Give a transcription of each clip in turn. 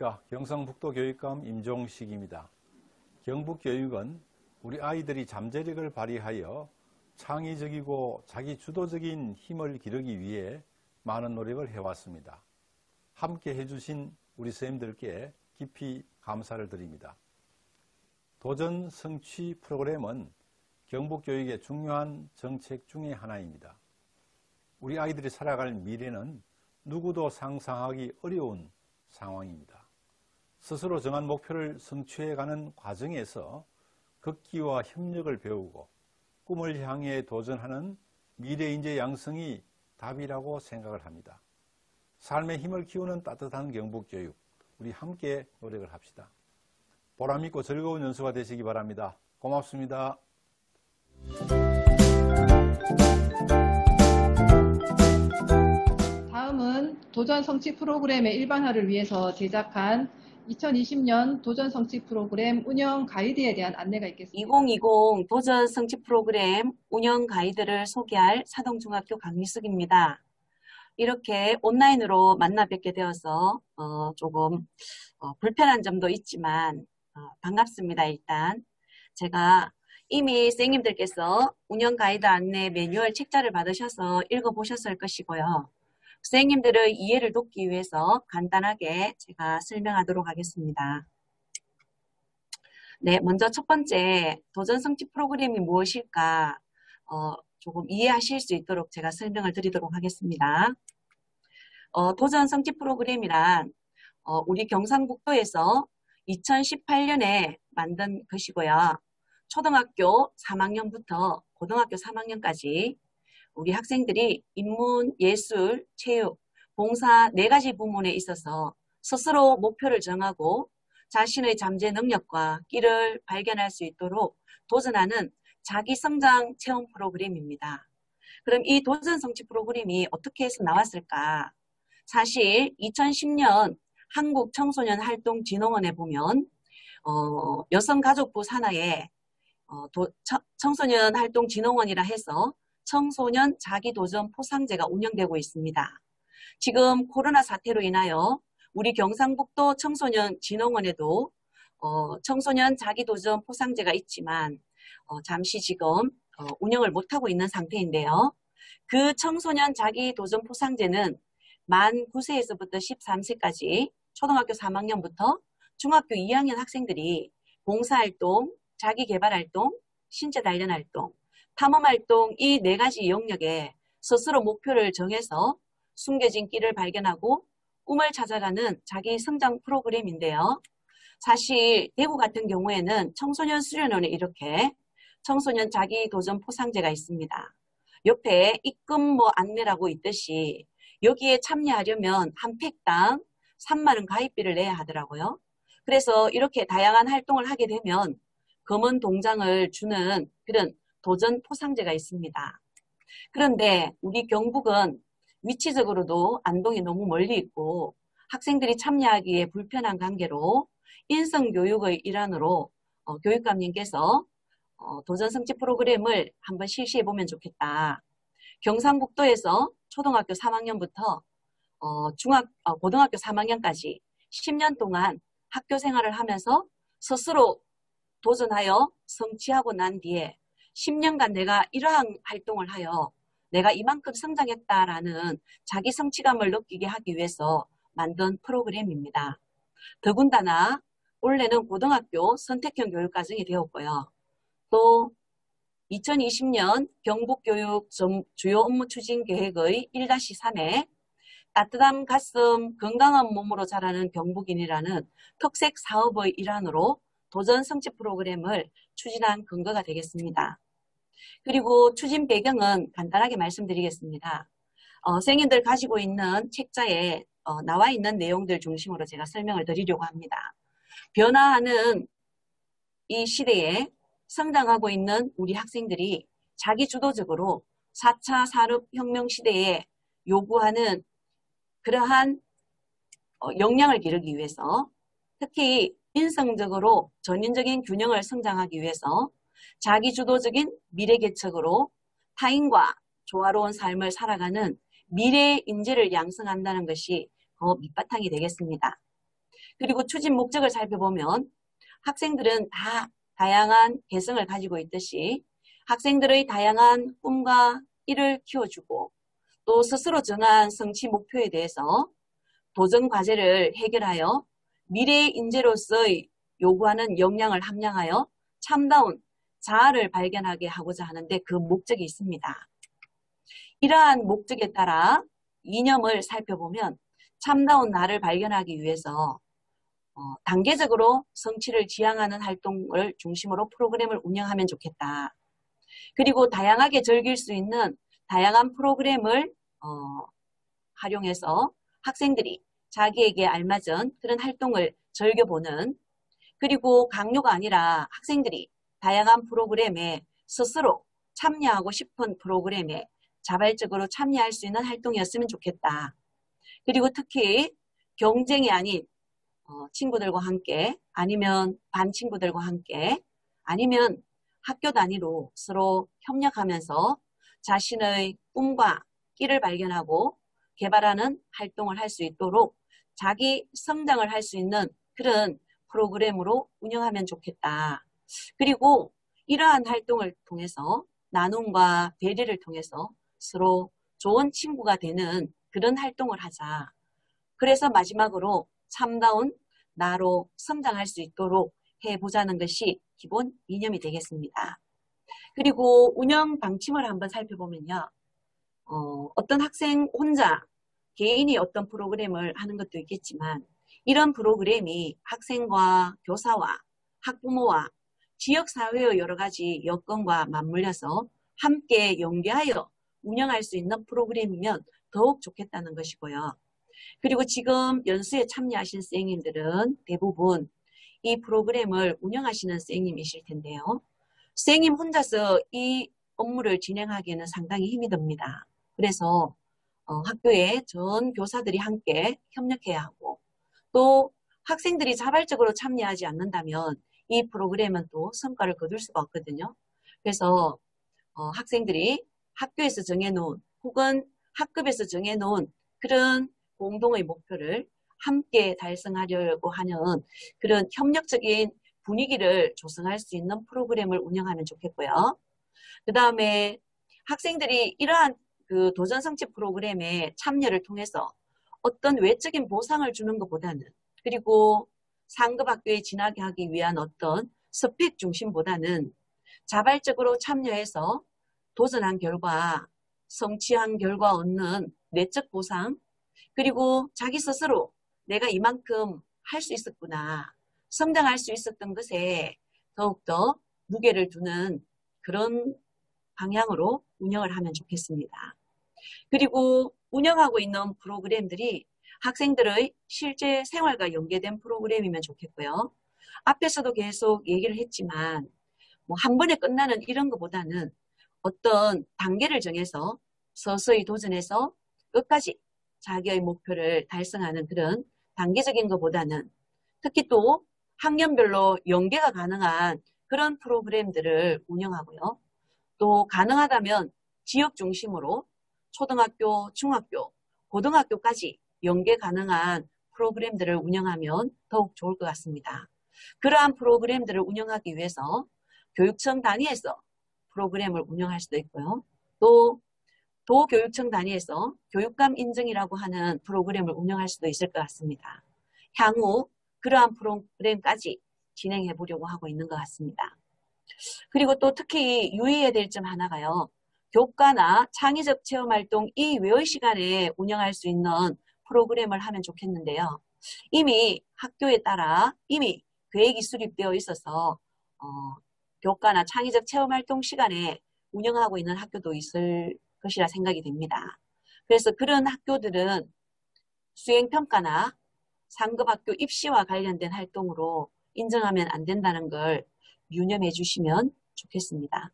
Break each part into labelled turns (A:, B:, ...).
A: 안녕하십니까. 경상북도 교육감 임종식입니다. 경북교육은 우리 아이들이 잠재력을 발휘하여 창의적이고 자기주도적인 힘을 기르기 위해 많은 노력을 해왔습니다. 함께 해주신 우리 선생님들께 깊이 감사를 드립니다. 도전 성취 프로그램은 경북교육의 중요한 정책 중의 하나입니다. 우리 아이들이 살아갈 미래는 누구도 상상하기 어려운 상황입니다. 스스로 정한 목표를 성취해가는 과정에서 극기와 협력을 배우고 꿈을 향해 도전하는 미래인재 양성이 답이라고 생각을 합니다. 삶의 힘을 키우는 따뜻한 경북교육, 우리 함께 노력을 합시다. 보람있고 즐거운 연수가 되시기 바랍니다. 고맙습니다.
B: 다음은 도전 성취 프로그램의 일반화를 위해서 제작한 2020년 도전 성취 프로그램 운영 가이드에 대한 안내가 있겠습니다.
C: 2020 도전 성취 프로그램 운영 가이드를 소개할 사동중학교 강미숙입니다. 이렇게 온라인으로 만나 뵙게 되어서 조금 불편한 점도 있지만 반갑습니다. 일단 제가 이미 선생님들께서 운영 가이드 안내 매뉴얼 책자를 받으셔서 읽어보셨을 것이고요. 선생님들의 이해를 돕기 위해서 간단하게 제가 설명하도록 하겠습니다. 네, 먼저 첫 번째 도전 성취 프로그램이 무엇일까 조금 이해하실 수 있도록 제가 설명을 드리도록 하겠습니다. 도전 성취 프로그램이란 우리 경상북도에서 2018년에 만든 것이고요. 초등학교 3학년부터 고등학교 3학년까지 우리 학생들이 인문, 예술, 체육, 봉사 4가지 부문에 있어서 스스로 목표를 정하고 자신의 잠재 능력과 끼를 발견할 수 있도록 도전하는 자기성장 체험 프로그램입니다. 그럼 이 도전 성취 프로그램이 어떻게 해서 나왔을까? 사실 2010년 한국청소년활동진흥원에 보면 여성가족부 산하에 청소년활동진흥원이라 해서 청소년 자기도전 포상제가 운영되고 있습니다. 지금 코로나 사태로 인하여 우리 경상북도 청소년진흥원에도 청소년 자기도전 포상제가 있지만 잠시 지금 운영을 못하고 있는 상태인데요. 그 청소년 자기도전 포상제는 만 9세에서부터 13세까지 초등학교 3학년부터 중학교 2학년 학생들이 봉사활동, 자기개발활동, 신체단련활동, 탐험활동 이 4가지 영역에 스스로 목표를 정해서 숨겨진 끼를 발견하고 꿈을 찾아가는 자기 성장 프로그램인데요. 사실 대구 같은 경우에는 청소년 수련원에 이렇게 청소년 자기 도전 포상제가 있습니다. 옆에 입금 안내라고 있듯이 여기에 참여하려면 한 팩당 3만 원 가입비를 내야 하더라고요. 그래서 이렇게 다양한 활동을 하게 되면 검은 동장을 주는 그런 도전 포상제가 있습니다. 그런데 우리 경북은 위치적으로도 안동이 너무 멀리 있고 학생들이 참여하기에 불편한 관계로 인성교육의 일환으로 교육감님께서 도전 성취 프로그램을 한번 실시해보면 좋겠다. 경상북도에서 초등학교 3학년부터 고등학교 3학년까지 10년 동안 학교 생활을 하면서 스스로 도전하여 성취하고 난 뒤에 10년간 내가 이러한 활동을 하여 내가 이만큼 성장했다라는 자기 성취감을 느끼게 하기 위해서 만든 프로그램입니다. 더군다나 올해는 고등학교 선택형 교육과정이 되었고요. 또 2020년 경북교육 주요 업무 추진 계획의 1-3에 따뜻한 가슴, 건강한 몸으로 자라는 경북인이라는 특색 사업의 일환으로 도전 성취 프로그램을 추진한 근거가 되겠습니다. 그리고 추진 배경은 간단하게 말씀드리겠습니다. 선생님들 가지고 있는 책자에 나와 있는 내용들 중심으로 제가 설명을 드리려고 합니다. 변화하는 이 시대에 성장하고 있는 우리 학생들이 자기주도적으로 4차 산업혁명 시대에 요구하는 그러한 역량을 기르기 위해서 특히 인성적으로 전인적인 균형을 성장하기 위해서 자기주도적인 미래개척으로 타인과 조화로운 삶을 살아가는 미래 인재를 양성한다는 것이 더 밑바탕이 되겠습니다. 그리고 추진 목적을 살펴보면 학생들은 다 다양한 개성을 가지고 있듯이 학생들의 다양한 꿈과 일을 키워주고 또 스스로 정한 성취 목표에 대해서 도전 과제를 해결하여 미래의 인재로서의 요구하는 역량을 함량하여 참다운 자아를 발견하게 하고자 하는데 그 목적이 있습니다. 이러한 목적에 따라 이념을 살펴보면 참다운 나를 발견하기 위해서 단계적으로 성취를 지향하는 활동을 중심으로 프로그램을 운영하면 좋겠다. 그리고 다양하게 즐길 수 있는 다양한 프로그램을 활용해서 학생들이 자기에게 알맞은 그런 활동을 즐겨보는, 그리고 강요가 아니라 학생들이 다양한 프로그램에 스스로 참여하고 싶은 프로그램에 자발적으로 참여할 수 있는 활동이었으면 좋겠다. 그리고 특히 경쟁이 아닌 친구들과 함께, 아니면 반 친구들과 함께, 아니면 학교 단위로 서로 협력하면서 자신의 꿈과 끼를 발견하고 개발하는 활동을 할 수 있도록 자기 성장을 할 수 있는 그런 프로그램으로 운영하면 좋겠다. 그리고 이러한 활동을 통해서 나눔과 배려를 통해서 서로 좋은 친구가 되는 그런 활동을 하자. 그래서 마지막으로 참다운 나로 성장할 수 있도록 해보자는 것이 기본 이념이 되겠습니다. 그리고 운영 방침을 한번 살펴보면요. 어떤 학생 혼자 개인이 어떤 프로그램을 하는 것도 있겠지만 이런 프로그램이 학생과 교사와 학부모와 지역사회의 여러 가지 여건과 맞물려서 함께 연계하여 운영할 수 있는 프로그램이면 더욱 좋겠다는 것이고요. 그리고 지금 연수에 참여하신 선생님들은 대부분 이 프로그램을 운영하시는 선생님이실 텐데요. 선생님 혼자서 이 업무를 진행하기에는 상당히 힘이 듭니다. 그래서 학교의 전 교사들이 함께 협력해야 하고 또 학생들이 자발적으로 참여하지 않는다면 이 프로그램은 또 성과를 거둘 수가 없거든요. 그래서 학생들이 학교에서 정해놓은 혹은 학급에서 정해놓은 그런 공동의 목표를 함께 달성하려고 하는 그런 협력적인 분위기를 조성할 수 있는 프로그램을 운영하면 좋겠고요. 그 다음에 학생들이 이러한 그 도전 성취 프로그램에 참여를 통해서 어떤 외적인 보상을 주는 것보다는, 그리고 상급 학교에 진학하게 하기 위한 어떤 스펙 중심보다는 자발적으로 참여해서 도전한 결과, 성취한 결과 얻는 내적 보상, 그리고 자기 스스로 내가 이만큼 할 수 있었구나, 성장할 수 있었던 것에 더욱더 무게를 두는 그런 방향으로 운영을 하면 좋겠습니다. 그리고 운영하고 있는 프로그램들이 학생들의 실제 생활과 연계된 프로그램이면 좋겠고요. 앞에서도 계속 얘기를 했지만 뭐 한 번에 끝나는 이런 것보다는 어떤 단계를 정해서 서서히 도전해서 끝까지 자기의 목표를 달성하는 그런 단계적인 것보다는 특히 또 학년별로 연계가 가능한 그런 프로그램들을 운영하고요. 또 가능하다면 지역 중심으로 초등학교, 중학교, 고등학교까지 연계 가능한 프로그램들을 운영하면 더욱 좋을 것 같습니다. 그러한 프로그램들을 운영하기 위해서 교육청 단위에서 프로그램을 운영할 수도 있고요. 또 도교육청 단위에서 교육감 인증이라고 하는 프로그램을 운영할 수도 있을 것 같습니다. 향후 그러한 프로그램까지 진행해 보려고 하고 있는 것 같습니다. 그리고 또 특히 유의해야 될 점 하나가요. 교과나 창의적 체험활동 이외의 시간에 운영할 수 있는 프로그램을 하면 좋겠는데요. 이미 학교에 따라 이미 계획이 수립되어 있어서 교과나 창의적 체험활동 시간에 운영하고 있는 학교도 있을 것이라 생각이 됩니다. 그래서 그런 학교들은 수행평가나 상급학교 입시와 관련된 활동으로 인정하면 안 된다는 걸 유념해 주시면 좋겠습니다.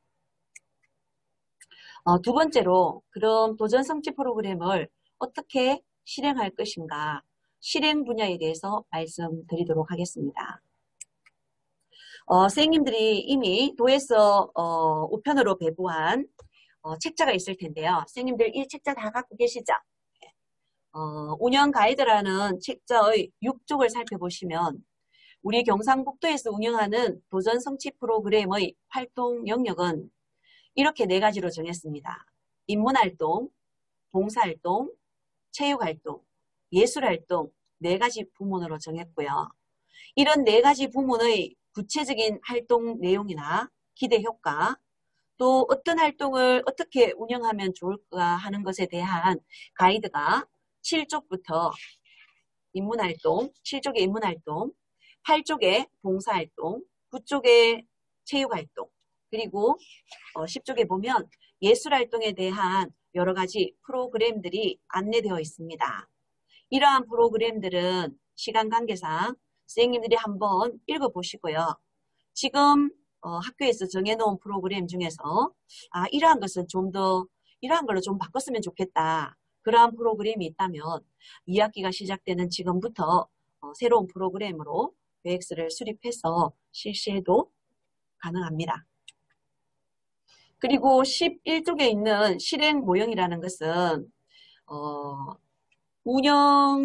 C: 두 번째로 그럼 도전 성취 프로그램을 어떻게 실행할 것인가, 실행 분야에 대해서 말씀드리도록 하겠습니다. 선생님들이 이미 도에서 우편으로 배부한 책자가 있을 텐데요. 선생님들 이 책자 다 갖고 계시죠? 운영 가이드라는 책자의 6쪽을 살펴보시면 우리 경상북도에서 운영하는 도전 성취 프로그램의 활동 영역은 이렇게 4가지로 정했습니다. 인문활동, 봉사활동, 체육활동, 예술활동 4가지 부문으로 정했고요. 이런 4가지 부문의 구체적인 활동 내용이나 기대 효과, 또 어떤 활동을 어떻게 운영하면 좋을까 하는 것에 대한 가이드가 7쪽부터 인문활동, 7쪽의 인문활동, 8쪽의 봉사활동, 9쪽의 체육활동, 그리고 10쪽에 보면 예술활동에 대한 여러 가지 프로그램들이 안내되어 있습니다. 이러한 프로그램들은 시간 관계상 선생님들이 한번 읽어보시고요. 지금 학교에서 정해놓은 프로그램 중에서 이러한 것은 이러한 걸로 좀 바꿨으면 좋겠다. 그러한 프로그램이 있다면 2학기가 시작되는 지금부터 새로운 프로그램으로 계획서를 수립해서 실시해도 가능합니다. 그리고 11쪽에 있는 실행 모형이라는 것은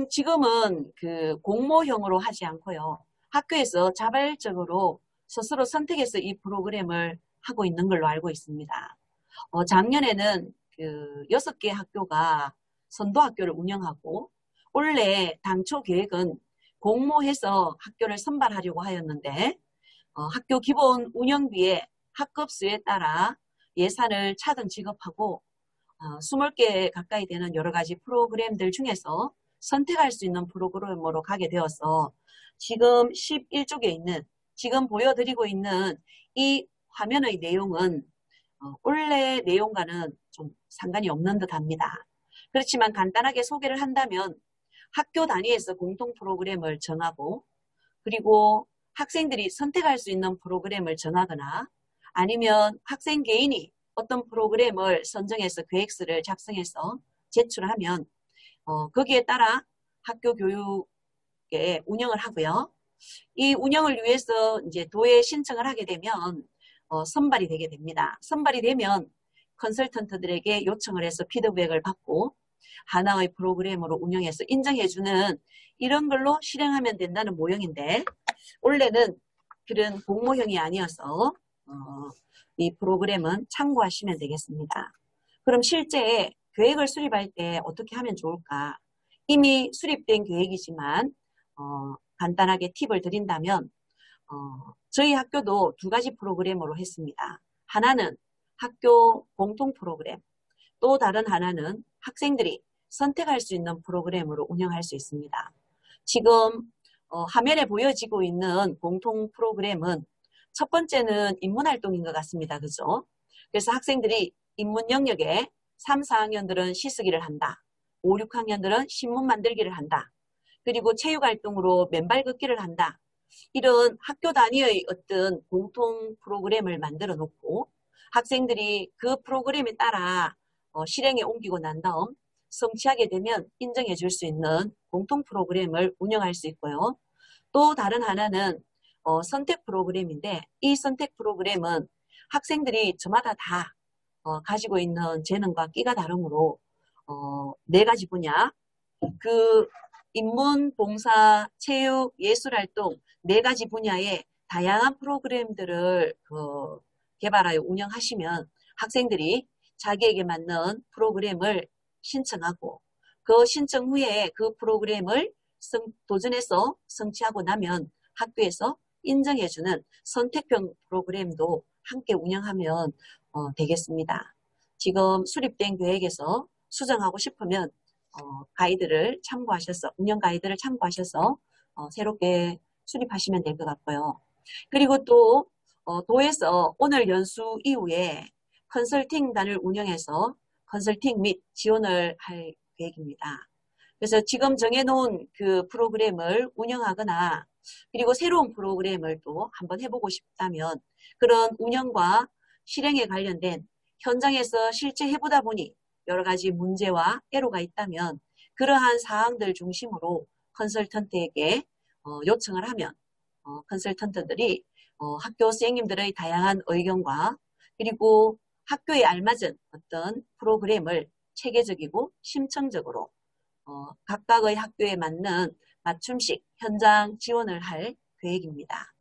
C: 지금은 그 공모형으로 하지 않고요. 학교에서 자발적으로 스스로 선택해서 이 프로그램을 하고 있는 걸로 알고 있습니다. 작년에는 그 6개 학교가 선도학교를 운영하고 원래 당초 계획은 공모해서 학교를 선발하려고 하였는데 학교 기본 운영비에 학급 수에 따라 예산을 차등 지급하고 20개 가까이 되는 여러 가지 프로그램들 중에서 선택할 수 있는 프로그램으로 가게 되어서 지금 11쪽에 있는 지금 보여드리고 있는 이 화면의 내용은 원래 내용과는 좀 상관이 없는 듯 합니다. 그렇지만 간단하게 소개를 한다면 학교 단위에서 공통 프로그램을 정하고 그리고 학생들이 선택할 수 있는 프로그램을 정하거나 아니면 학생 개인이 어떤 프로그램을 선정해서 계획서를 작성해서 제출하면 거기에 따라 학교 교육에 운영을 하고요. 이 운영을 위해서 이제 도에 신청을 하게 되면 선발이 되게 됩니다. 선발이 되면 컨설턴트들에게 요청을 해서 피드백을 받고 하나의 프로그램으로 운영해서 인정해주는 이런 걸로 실행하면 된다는 모형인데 원래는 그런 공모형이 아니어서 이 프로그램은 참고하시면 되겠습니다. 그럼 실제 계획을 수립할 때 어떻게 하면 좋을까? 이미 수립된 계획이지만 간단하게 팁을 드린다면 저희 학교도 2가지 프로그램으로 했습니다. 하나는 학교 공통 프로그램, 또 다른 하나는 학생들이 선택할 수 있는 프로그램으로 운영할 수 있습니다. 지금 화면에 보여지고 있는 공통 프로그램은 첫 번째는 인문활동인 것 같습니다. 그죠? 그래서 학생들이 인문 영역에 3, 4학년들은 시쓰기를 한다. 5, 6학년들은 신문 만들기를 한다. 그리고 체육활동으로 맨발 걷기를 한다. 이런 학교 단위의 어떤 공통 프로그램을 만들어 놓고 학생들이 그 프로그램에 따라 실행에 옮기고 난 다음 성취하게 되면 인정해 줄 수 있는 공통 프로그램을 운영할 수 있고요. 또 다른 하나는 선택 프로그램인데 이 선택 프로그램은 학생들이 저마다 다 가지고 있는 재능과 끼가 다르므로 4가지 분야, 그 인문, 봉사, 체육, 예술활동 4가지 분야의 다양한 프로그램들을 개발하여 운영하시면 학생들이 자기에게 맞는 프로그램을 신청하고 그 신청 후에 그 프로그램을 도전해서 성취하고 나면 학교에서 인정해주는 선택형 프로그램도 함께 운영하면 되겠습니다. 지금 수립된 계획에서 수정하고 싶으면 가이드를 참고하셔서 운영 가이드를 참고하셔서 새롭게 수립하시면 될 것 같고요. 그리고 또 도에서 오늘 연수 이후에 컨설팅단을 운영해서 컨설팅 및 지원을 할 계획입니다. 그래서 지금 정해놓은 그 프로그램을 운영하거나 그리고 새로운 프로그램을 또 한번 해보고 싶다면 그런 운영과 실행에 관련된 현장에서 실제 해보다 보니 여러 가지 문제와 애로가 있다면 그러한 사항들 중심으로 컨설턴트에게 요청을 하면 컨설턴트들이 학교 선생님들의 다양한 의견과 그리고 학교에 알맞은 어떤 프로그램을 체계적이고 심층적으로 각각의 학교에 맞는 맞춤식 현장 지원을 할 계획입니다.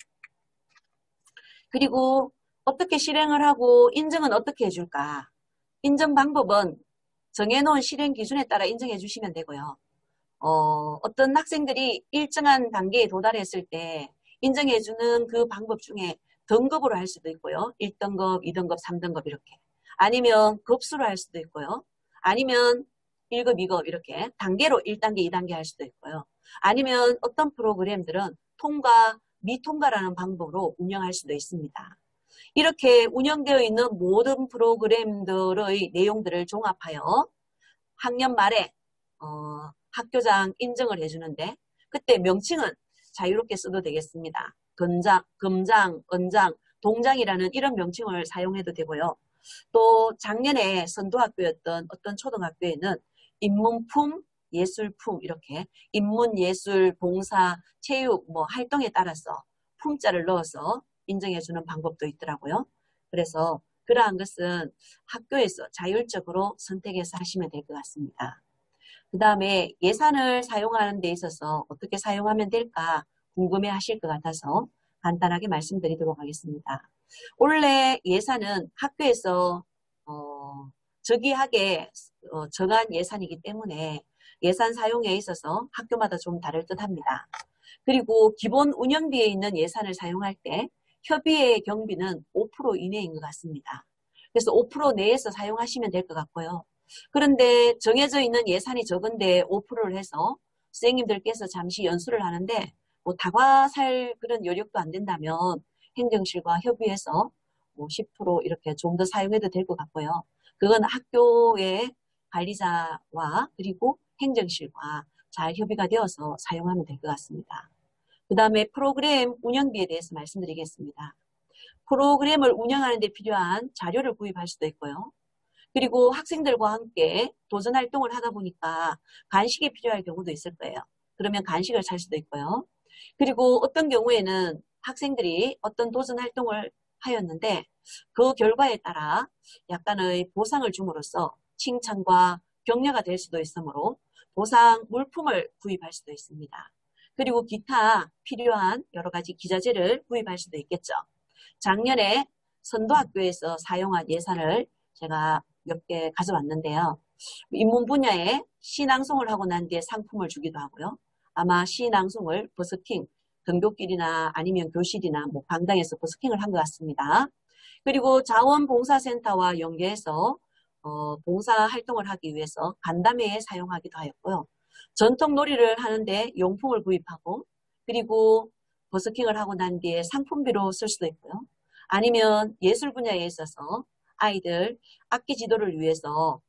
C: 그리고 어떻게 실행을 하고 인증은 어떻게 해줄까? 인증 방법은 정해놓은 실행 기준에 따라 인증해 주시면 되고요. 어떤 학생들이 일정한 단계에 도달했을 때 인정해주는 그 방법 중에 등급으로 할 수도 있고요. 1등급, 2등급, 3등급 이렇게. 아니면 급수로 할 수도 있고요. 아니면 1급, 2급 이렇게 단계로 1단계, 2단계 할 수도 있고요. 아니면 어떤 프로그램들은 통과, 미통과라는 방법으로 운영할 수도 있습니다. 이렇게 운영되어 있는 모든 프로그램들의 내용들을 종합하여 학년 말에 학교장 인증을 해주는데 그때 명칭은 자유롭게 써도 되겠습니다. 금장, 은장, 동장이라는 이런 명칭을 사용해도 되고요. 또 작년에 선도학교였던 어떤 초등학교에는 인문품, 예술품 이렇게 인문, 예술, 봉사, 체육 뭐 활동에 따라서 품자를 넣어서 인정해주는 방법도 있더라고요. 그래서 그러한 것은 학교에서 자율적으로 선택해서 하시면 될 것 같습니다. 그 다음에 예산을 사용하는 데 있어서 어떻게 사용하면 될까 궁금해 하실 것 같아서 간단하게 말씀드리도록 하겠습니다. 원래 예산은 학교에서 저기하게 정한 예산이기 때문에 예산 사용에 있어서 학교마다 좀 다를 듯 합니다. 그리고 기본 운영비에 있는 예산을 사용할 때 협의회 경비는 5% 이내인 것 같습니다. 그래서 5% 내에서 사용하시면 될 것 같고요. 그런데 정해져 있는 예산이 적은데 5%를 해서 선생님들께서 잠시 연수를 하는데 뭐 다과살 그런 여력도 안 된다면 행정실과 협의해서 뭐 10% 이렇게 좀 더 사용해도 될 것 같고요. 그건 학교의 관리자와 그리고 행정실과 잘 협의가 되어서 사용하면 될 것 같습니다. 그 다음에 프로그램 운영비에 대해서 말씀드리겠습니다. 프로그램을 운영하는 데 필요한 자료를 구입할 수도 있고요. 그리고 학생들과 함께 도전 활동을 하다 보니까 간식이 필요할 경우도 있을 거예요. 그러면 간식을 살 수도 있고요. 그리고 어떤 경우에는 학생들이 어떤 도전 활동을 하였는데 그 결과에 따라 약간의 보상을 줌으로써 칭찬과 격려가 될 수도 있으므로 보상 물품을 구입할 수도 있습니다. 그리고 기타 필요한 여러 가지 기자재를 구입할 수도 있겠죠. 작년에 선도학교에서 사용한 예산을 제가 몇 개 가져왔는데요. 인문 분야에 시낭송을 하고 난 뒤에 상품을 주기도 하고요. 아마 시낭송을 버스킹, 등교길이나 아니면 교실이나 뭐 강당에서 버스킹을 한 것 같습니다. 그리고 자원봉사센터와 연계해서 봉사활동을 하기 위해서 간담회에 사용하기도 하였고요. 전통놀이를 하는데 용품을 구입하고 그리고 버스킹을 하고 난 뒤에 상품비로 쓸 수도 있고요. 아니면 예술 분야에 있어서 아이들 악기 지도를 위해서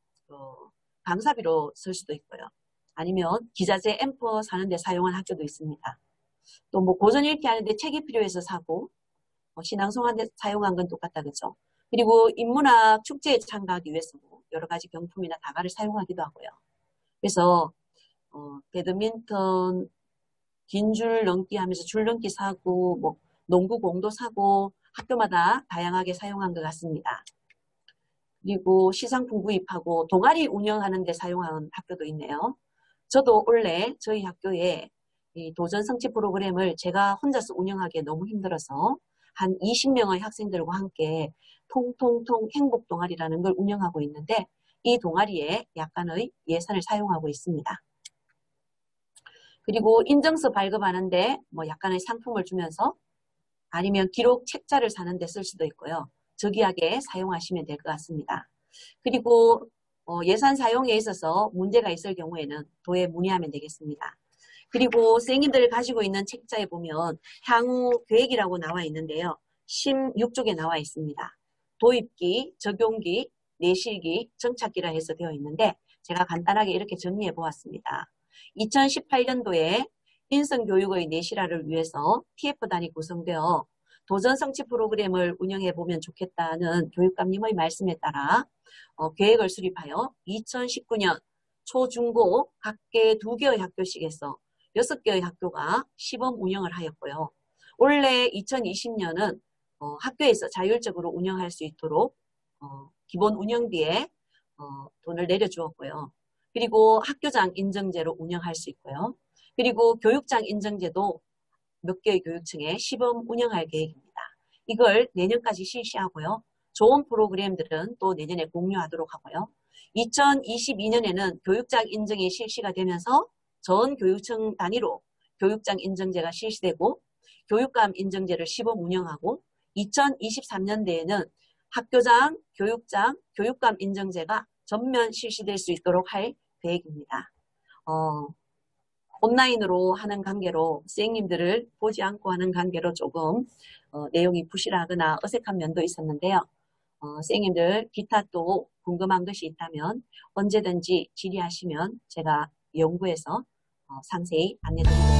C: 강사비로 쓸 수도 있고요. 아니면 기자재 앰프 사는데 사용한 학교도 있습니다. 또 뭐 고전 읽기 하는데 책이 필요해서 사고 신앙송 하는데 사용한 건 똑같다 그죠? 그리고 인문학 축제에 참가하기 위해서 여러 가지 경품이나 다과를 사용하기도 하고요. 그래서 배드민턴 긴 줄 넘기 하면서 줄 넘기 사고 뭐 농구 공도 사고 학교마다 다양하게 사용한 것 같습니다. 그리고 시상품 구입하고 동아리 운영하는 데 사용하는 학교도 있네요. 저도 원래 저희 학교에 이 도전 성취 프로그램을 제가 혼자서 운영하기에 너무 힘들어서 한 20명의 학생들과 함께 통통통 행복 동아리라는 걸 운영하고 있는데 이 동아리에 약간의 예산을 사용하고 있습니다. 그리고 인증서 발급하는데 뭐 약간의 상품을 주면서 아니면 기록 책자를 사는데 쓸 수도 있고요. 저기하게 사용하시면 될 것 같습니다. 그리고 예산 사용에 있어서 문제가 있을 경우에는 도에 문의하면 되겠습니다. 그리고 선생님들 가지고 있는 책자에 보면 향후 계획이라고 나와 있는데요. 16쪽에 나와 있습니다. 도입기, 적용기, 내실기, 정착기라 해서 되어 있는데 제가 간단하게 이렇게 정리해 보았습니다. 2018년도에 인성교육의 내실화를 위해서 TF단이 구성되어 도전 성취 프로그램을 운영해 보면 좋겠다는 교육감님의 말씀에 따라 계획을 수립하여 2019년 초, 중, 고 각계 2개의 학교씩에서 6개의 학교가 시범 운영을 하였고요. 올해 2020년은 학교에서 자율적으로 운영할 수 있도록 기본 운영비에 돈을 내려주었고요. 그리고 학교장 인증제로 운영할 수 있고요. 그리고 교육장 인증제도 몇 개의 교육청에 시범 운영할 계획입니다. 이걸 내년까지 실시하고요. 좋은 프로그램들은 또 내년에 공유하도록 하고요. 2022년에는 교육장 인증이 실시가 되면서 전 교육청 단위로 교육장 인증제가 실시되고 교육감 인증제를 시범 운영하고 2023년대에는 학교장, 교육장, 교육감 인증제가 전면 실시될 수 있도록 할 계획입니다. 온라인으로 하는 관계로 선생님들을 보지 않고 하는 관계로 조금 내용이 부실하거나 어색한 면도 있었는데요. 선생님들 기타 또 궁금한 것이 있다면 언제든지 질의하시면 제가 연구해서 상세히 안내드리겠습니다.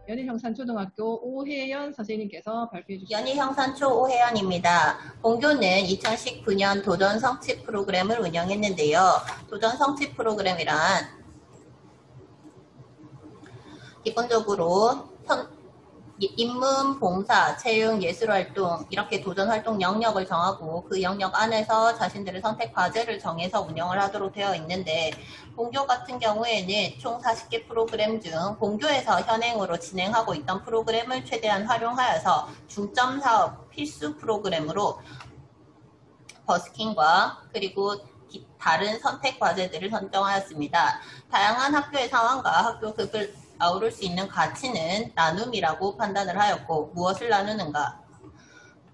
B: 연희형산초등학교 오혜연 선생님께서 발표해 주시죠.
D: 연희형산초 오혜연입니다. 본교는 2019년 도전 성취 프로그램을 운영했는데요. 도전 성취 프로그램이란 기본적으로 인문, 봉사, 체육, 예술활동 이렇게 도전활동 영역을 정하고 그 영역 안에서 자신들의 선택 과제를 정해서 운영을 하도록 되어 있는데 본교 같은 경우에는 총 40개 프로그램 중 본교에서 현행으로 진행하고 있던 프로그램을 최대한 활용하여서 중점 사업 필수 프로그램으로 버스킹과 그리고 다른 선택 과제들을 선정하였습니다. 다양한 학교의 상황과 학교급을 아우를 수 있는 가치는 나눔이라고 판단을 하였고 무엇을 나누는가?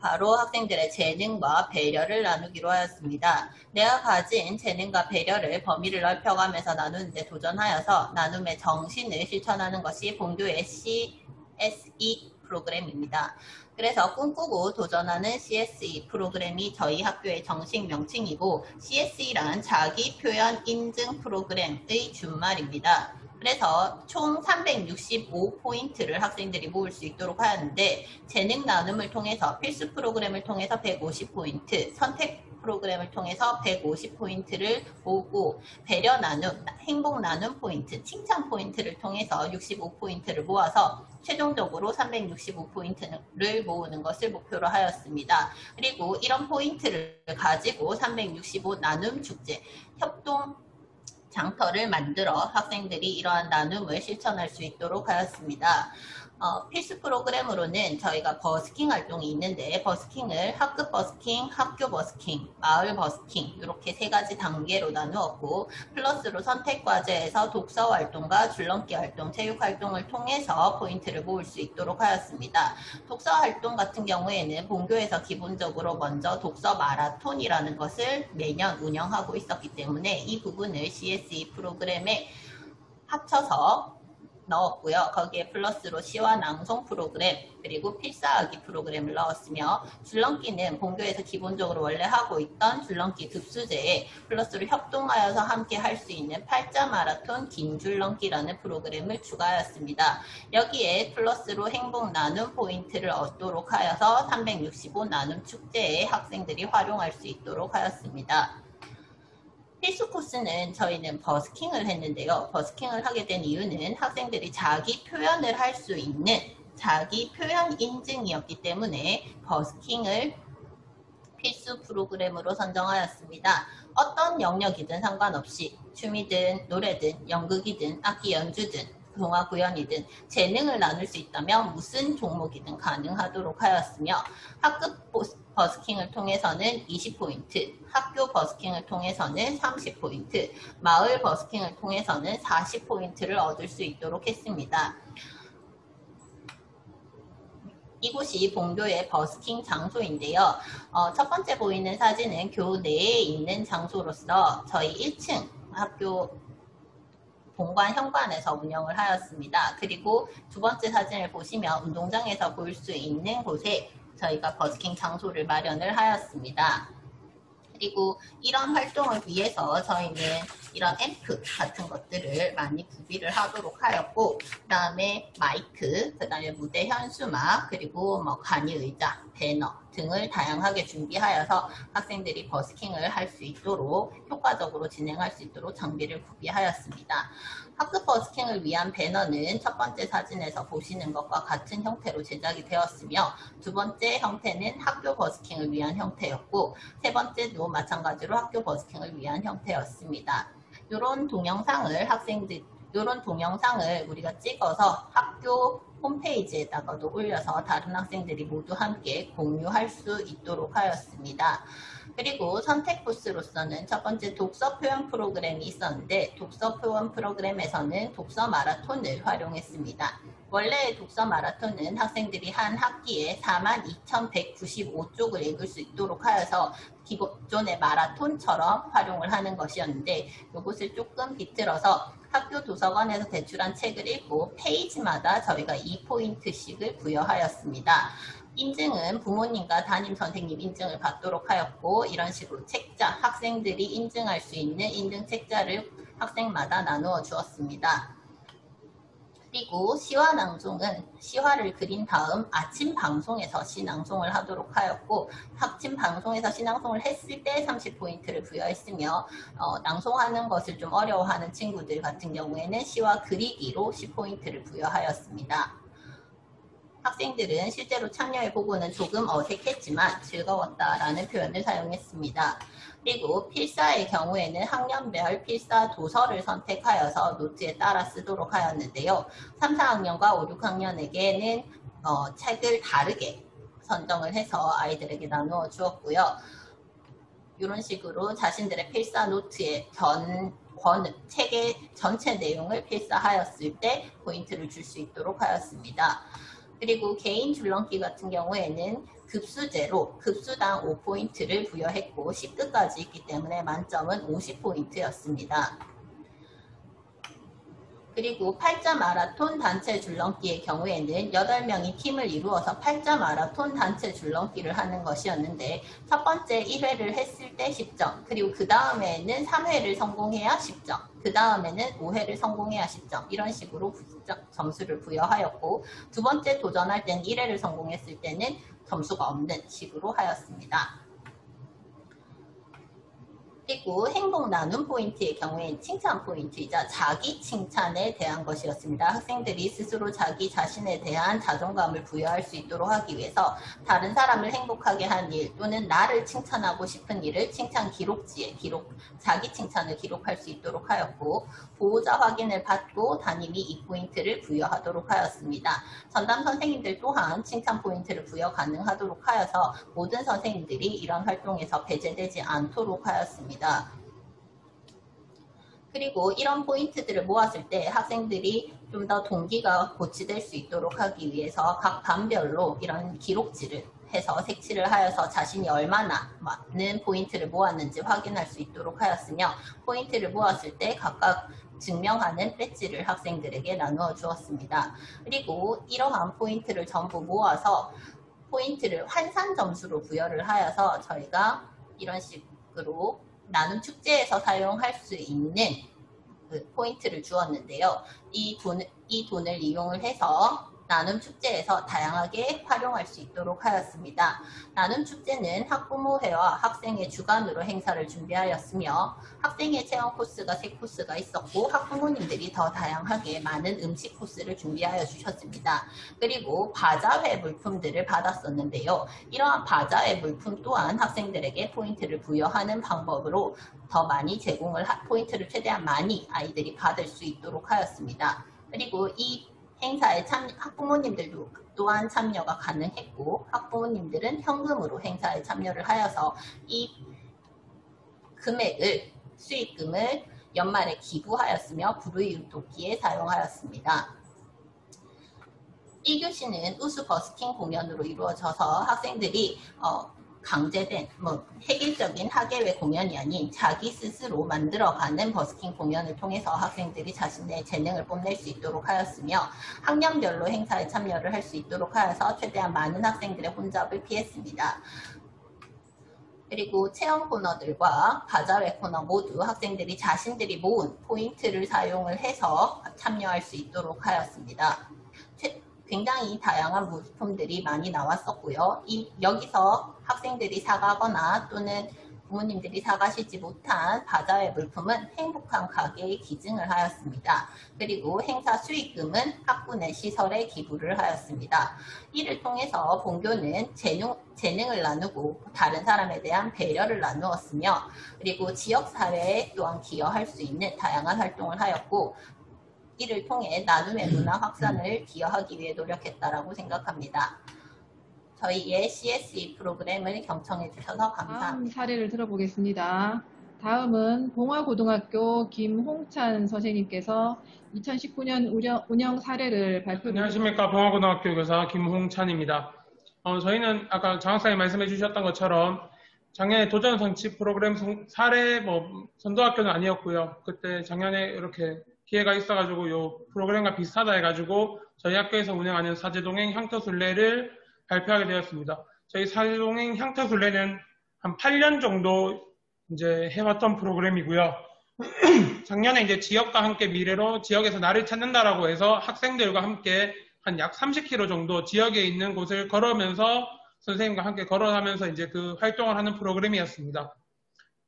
D: 바로 학생들의 재능과 배려를 나누기로 하였습니다. 내가 가진 재능과 배려를 범위를 넓혀가면서 나누는 데 도전하여서 나눔의 정신을 실천하는 것이 본교의 CSE 프로그램입니다. 그래서 꿈꾸고 도전하는 CSE 프로그램이 저희 학교의 정식 명칭이고 CSE란 자기 표현 인증 프로그램의 준말입니다. 그래서 총 365포인트를 학생들이 모을 수 있도록 하였는데 재능 나눔을 통해서 필수 프로그램을 통해서 150포인트, 선택 프로그램을 통해서 150포인트를 모으고 배려 나눔, 행복 나눔 포인트, 칭찬 포인트를 통해서 65포인트를 모아서 최종적으로 365포인트를 모으는 것을 목표로 하였습니다. 그리고 이런 포인트를 가지고 365 나눔 축제, 협동 장터를 만들어 학생들이 이러한 나눔을 실천할 수 있도록 하였습니다. 필수 프로그램으로는 저희가 버스킹 활동이 있는데 버스킹을 학급 버스킹, 학교 버스킹, 마을 버스킹 이렇게 세 가지 단계로 나누었고 플러스로 선택 과제에서 독서 활동과 줄넘기 활동, 체육 활동을 통해서 포인트를 모을 수 있도록 하였습니다. 독서 활동 같은 경우에는 본교에서 기본적으로 먼저 독서 마라톤이라는 것을 매년 운영하고 있었기 때문에 이 부분을 CSE 프로그램에 합쳐서 넣었고요. 거기에 플러스로 시와 낭송 프로그램 그리고 필사하기 프로그램을 넣었으며 줄넘기는 본교에서 기본적으로 원래 하고 있던 줄넘기 급수제에 플러스로 협동하여서 함께 할 수 있는 팔자 마라톤 긴 줄넘기라는 프로그램을 추가하였습니다. 여기에 플러스로 행복 나눔 포인트를 얻도록 하여서 365 나눔 축제에 학생들이 활용할 수 있도록 하였습니다. 필수 코스는 저희는 버스킹을 했는데요. 버스킹을 하게 된 이유는 학생들이 자기 표현을 할 수 있는 자기 표현 인증이었기 때문에 버스킹을 필수 프로그램으로 선정하였습니다. 어떤 영역이든 상관없이 춤이든 노래든 연극이든 악기 연주든 동화 구연이든 재능을 나눌 수 있다면 무슨 종목이든 가능하도록 하였으며 학급 버스킹을 통해서는 20포인트, 학교 버스킹을 통해서는 30포인트, 마을 버스킹을 통해서는 40포인트를 얻을 수 있도록 했습니다. 이곳이 본교의 버스킹 장소인데요. 첫 번째 보이는 사진은 교 내에 있는 장소로서 저희 1층 학교 본관 현관에서 운영을 하였습니다. 그리고 두 번째 사진을 보시면 운동장에서 볼 수 있는 곳에 저희가 버스킹 장소를 마련을 하였습니다. 그리고 이런 활동을 위해서 저희는 이런 앰프 같은 것들을 많이 구비를 하도록 하였고 그 다음에 마이크, 그 다음에 무대 현수막, 그리고 뭐 간이 의자, 배너 등을 다양하게 준비하여서 학생들이 버스킹을 할 수 있도록 효과적으로 진행할 수 있도록 장비를 구비하였습니다. 학급 버스킹을 위한 배너는 첫 번째 사진에서 보시는 것과 같은 형태로 제작이 되었으며 두 번째 형태는 학교 버스킹을 위한 형태였고 세 번째도 마찬가지로 학교 버스킹을 위한 형태였습니다. 이런 동영상을 우리가 찍어서 학교 홈페이지에다가도 올려서 다른 학생들이 모두 함께 공유할 수 있도록 하였습니다. 그리고 선택 코스로서는 첫 번째 독서 표현 프로그램이 있었는데 독서 표현 프로그램에서는 독서 마라톤을 활용했습니다. 원래 독서 마라톤은 학생들이 한 학기에 42,195쪽을 읽을 수 있도록 하여서 기존의 마라톤처럼 활용을 하는 것이었는데 이것을 조금 비틀어서 학교 도서관에서 대출한 책을 읽고 페이지마다 저희가 2포인트씩을 부여하였습니다. 인증은 부모님과 담임 선생님 인증을 받도록 하였고 이런 식으로 책자, 학생들이 인증할 수 있는 인증 책자를 학생마다 나누어 주었습니다. 그리고 시화 낭송은 시화를 그린 다음 아침 방송에서 시낭송을 하도록 하였고 아침 방송에서 시낭송을 했을 때 30포인트를 부여했으며 낭송하는 것을 좀 어려워하는 친구들 같은 경우에는 시화 그리기로 10포인트를 부여하였습니다. 학생들은 실제로 참여해보고는 조금 어색했지만 즐거웠다라는 표현을 사용했습니다. 그리고 필사의 경우에는 학년별 필사 도서를 선택하여서 노트에 따라 쓰도록 하였는데요. 3, 4학년과 5, 6학년에게는 책을 다르게 선정을 해서 아이들에게 나누어 주었고요. 이런 식으로 자신들의 필사 노트에 책의 전체 내용을 필사하였을 때 포인트를 줄 수 있도록 하였습니다. 그리고 개인 줄넘기 같은 경우에는 급수제로 급수당 5포인트를 부여했고 10급까지 있기 때문에 만점은 50포인트였습니다. 그리고 8자 마라톤 단체 줄넘기의 경우에는 8명이 팀을 이루어서 8자 마라톤 단체 줄넘기를 하는 것이었는데 첫 번째 1회를 했을 때 10점, 그리고 그 다음에는 3회를 성공해야 10점, 그 다음에는 5회를 성공해야 10점 이런 식으로 점수를 부여하였고 두 번째 도전할 때는 1회를 성공했을 때는 점수가 없는 식으로 하였습니다. 그리고 행복 나눔 포인트의 경우에는 칭찬 포인트이자 자기 칭찬에 대한 것이었습니다. 학생들이 스스로 자기 자신에 대한 자존감을 부여할 수 있도록 하기 위해서 다른 사람을 행복하게 한 일 또는 나를 칭찬하고 싶은 일을 칭찬 기록지에 자기 칭찬을 기록할 수 있도록 하였고 보호자 확인을 받고 담임이 2포인트를 부여하도록 하였습니다. 전담 선생님들 또한 칭찬 포인트를 부여 가능하도록 하여서 모든 선생님들이 이런 활동에서 배제되지 않도록 하였습니다. 그리고 이런 포인트들을 모았을 때 학생들이 좀 더 동기가 고취될 수 있도록 하기 위해서 각 반별로 이런 기록지를 해서 색칠을 하여서 자신이 얼마나 많은 포인트를 모았는지 확인할 수 있도록 하였으며 포인트를 모았을 때 각각 증명하는 배지를 학생들에게 나누어 주었습니다. 그리고 이러한 포인트를 전부 모아서 포인트를 환산 점수로 부여를 하여서 저희가 이런 식으로 나눔 축제에서 사용할 수 있는 그 포인트를 주었는데요. 이 돈을 이용을 해서 나눔 축제에서 다양하게 활용할 수 있도록 하였습니다. 나눔 축제는 학부모회와 학생의 주관으로 행사를 준비하였으며 학생의 체험 코스가 3코스가 있었고 학부모님들이 더 다양하게 많은 음식 코스를 준비하여 주셨습니다. 그리고 바자회 물품들을 받았었는데요. 이러한 바자회 물품 또한 학생들에게 포인트를 부여하는 방법으로 더 많이 포인트를 최대한 많이 아이들이 받을 수 있도록 하였습니다. 그리고 이 행사에 학부모님들도 또한 참여가 가능했고 학부모님들은 현금으로 행사에 참여를 하여서 이 수익금을 연말에 기부하였으며 불우이웃 돕기에 사용하였습니다. 1교시는 우수 버스킹 공연으로 이루어져서 학생들이 강제된 획일적인 학예회 공연이 아닌 자기 스스로 만들어가는 버스킹 공연을 통해서 학생들이 자신의 재능을 뽐낼 수 있도록 하였으며 학년별로 행사에 참여를 할 수 있도록 하여서 최대한 많은 학생들의 혼잡을 피했습니다. 그리고 체험 코너들과 바자회 코너 모두 학생들이 자신들이 모은 포인트를 사용을 해서 참여할 수 있도록 하였습니다. 굉장히 다양한 물품들이 많이 나왔었고요. 여기서 학생들이 사가거나 또는 부모님들이 사가시지 못한 바자회 물품은 행복한 가게에 기증을 하였습니다. 그리고 행사 수익금은 학부 내 시설에 기부를 하였습니다. 이를 통해서 본교는 재능을 나누고 다른 사람에 대한 배려를 나누었으며 그리고 지역사회에 또한 기여할 수 있는 다양한 활동을 하였고 이를 통해 나눔의 문화 확산을 기여하기 위해 노력했다라고 생각합니다. 저희의 CSE 프로그램을 경청해 주셔서 감사합니다.
B: 다음 사례를 들어보겠습니다. 다음은 봉화고등학교 김홍찬 선생님께서 2019년 운영 사례를 발표해
E: 안녕하십니까. 봉화고등학교 교사 김홍찬입니다. 저희는 아까 장 학사님 말씀해 주셨던 것처럼 작년에 도전성취 프로그램 사례 선도학교는 아니었고요. 그때 작년에 이렇게 기회가 있어가지고 요 프로그램과 비슷하다 해가지고 저희 학교에서 운영하는 사제동행 향토순례를 발표하게 되었습니다. 저희 사제동행 향토순례는 한 8년 정도 이제 해왔던 프로그램이고요. 작년에 이제 지역과 함께 미래로 지역에서 나를 찾는다라고 해서 학생들과 함께 한 약 30km 정도 지역에 있는 곳을 걸으면서 선생님과 함께 걸어가면서 이제 그 활동을 하는 프로그램이었습니다.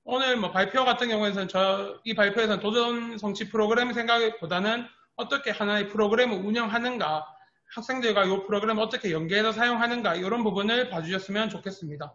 E: 오늘 발표 같은 경우에는 이 발표에서는 도전 성취 프로그램 생각보다는 어떻게 하나의 프로그램을 운영하는가, 학생들과 이 프로그램을 어떻게 연계해서 사용하는가 이런 부분을 봐주셨으면 좋겠습니다.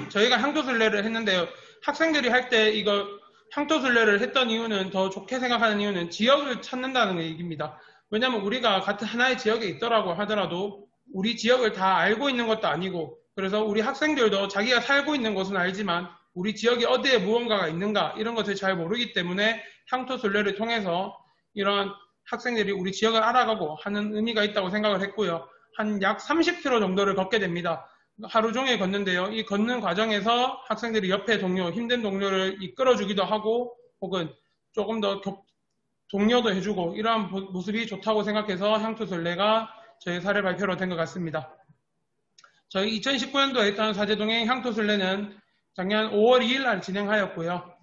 E: 저희가 향토순례를 했는데요. 학생들이 할 때 이거 향토순례를 했던 이유는 더 좋게 생각하는 이유는 지역을 찾는다는 얘기입니다. 왜냐하면 우리가 같은 하나의 지역에 있더라고 하더라도 우리 지역을 다 알고 있는 것도 아니고 그래서 우리 학생들도 자기가 살고 있는 곳은 알지만 우리 지역에 어디에 무언가가 있는가 이런 것을 잘 모르기 때문에 향토순례를 통해서 이런 학생들이 우리 지역을 알아가고 하는 의미가 있다고 생각을 했고요. 한 약 30km 정도를 걷게 됩니다. 하루 종일 걷는데요. 이 걷는 과정에서 학생들이 옆에 힘든 동료를 이끌어주기도 하고 혹은 조금 더 독려도 해주고 이러한 모습이 좋다고 생각해서 향토순례가 저희 사례 발표로 된 것 같습니다. 저희 2019년도에 했던 사제동행 향토순례는 작년 5월 2일 날 진행하였고요.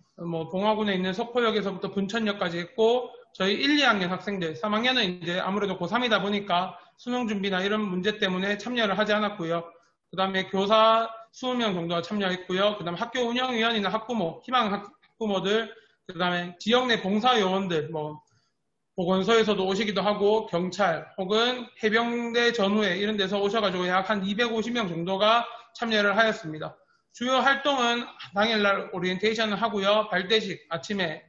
E: 봉화군에 있는 석포역에서부터 분천역까지 했고 저희 1, 2학년 학생들, 3학년은 이제 아무래도 고3이다 보니까 수능 준비나 이런 문제 때문에 참여를 하지 않았고요. 그 다음에 교사 20명 정도가 참여했고요. 그 다음에 학교 운영위원이나 학부모, 희망 학부모들, 그 다음에 지역 내 봉사요원들, 보건소에서도 오시기도 하고 경찰 혹은 해병대 전후회 이런 데서 오셔가지고 약 한 250명 정도가 참여를 하였습니다. 주요 활동은 당일날 오리엔테이션을 하고요. 발대식 아침에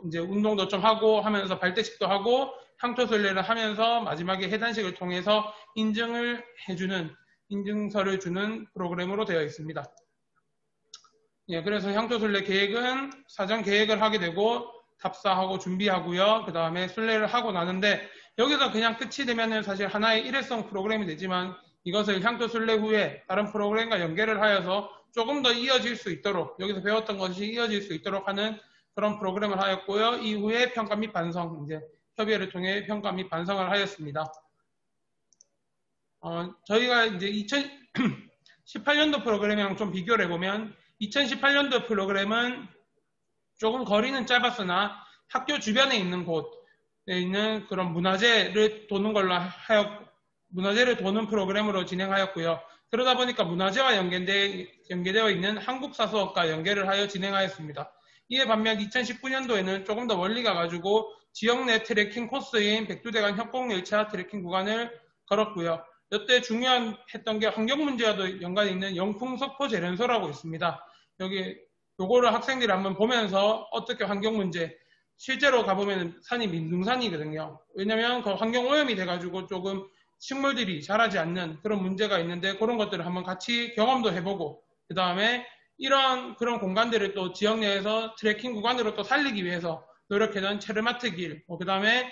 E: 이제 운동도 좀 하고 하면서 발대식도 하고 향토순례를 하면서 마지막에 해단식을 통해서 인증서를 주는 프로그램으로 되어 있습니다. 예, 그래서 향토순례 계획은 사전 계획을 하게 되고 답사하고 준비하고요. 그 다음에 순례를 하고 나는데 여기서 그냥 끝이 되면은 사실 하나의 일회성 프로그램이 되지만 이것을 향토순례 후에 다른 프로그램과 연계를 하여서 조금 더 이어질 수 있도록 여기서 배웠던 것이 이어질 수 있도록 하는 그런 프로그램을 하였고요. 이후에 평가 및 반성, 이제 협의회를 통해 평가 및 반성을 하였습니다. 저희가 이제 2018년도 프로그램이랑 좀 비교를 해보면 2018년도 프로그램은 조금 거리는 짧았으나 학교 주변에 있는 곳에 있는 그런 문화재를 도는 문화재를 도는 프로그램으로 진행하였고요. 그러다 보니까 문화재와 연계되어 있는 한국사 수업과 연계를 하여 진행하였습니다. 이에 반면 2019년도에는 조금 더 멀리 가가지고 지역 내 트레킹 코스인 백두대간 협곡열차 트레킹 구간을 걸었고요. 이때 했던 게 환경 문제와도 연관이 있는 영풍석포 재련소라고 있습니다. 요거를 학생들이 한번 보면서 어떻게 환경 문제, 실제로 가보면 산이 민둥산이거든요. 왜냐면 그 환경 오염이 돼가지고 조금 식물들이 자라지 않는 그런 문제가 있는데 그런 것들을 한번 같이 경험도 해보고 그 다음에 그런 공간들을 또 지역 내에서 트레킹 구간으로 또 살리기 위해서 노력했던 체르마트 길, 그 다음에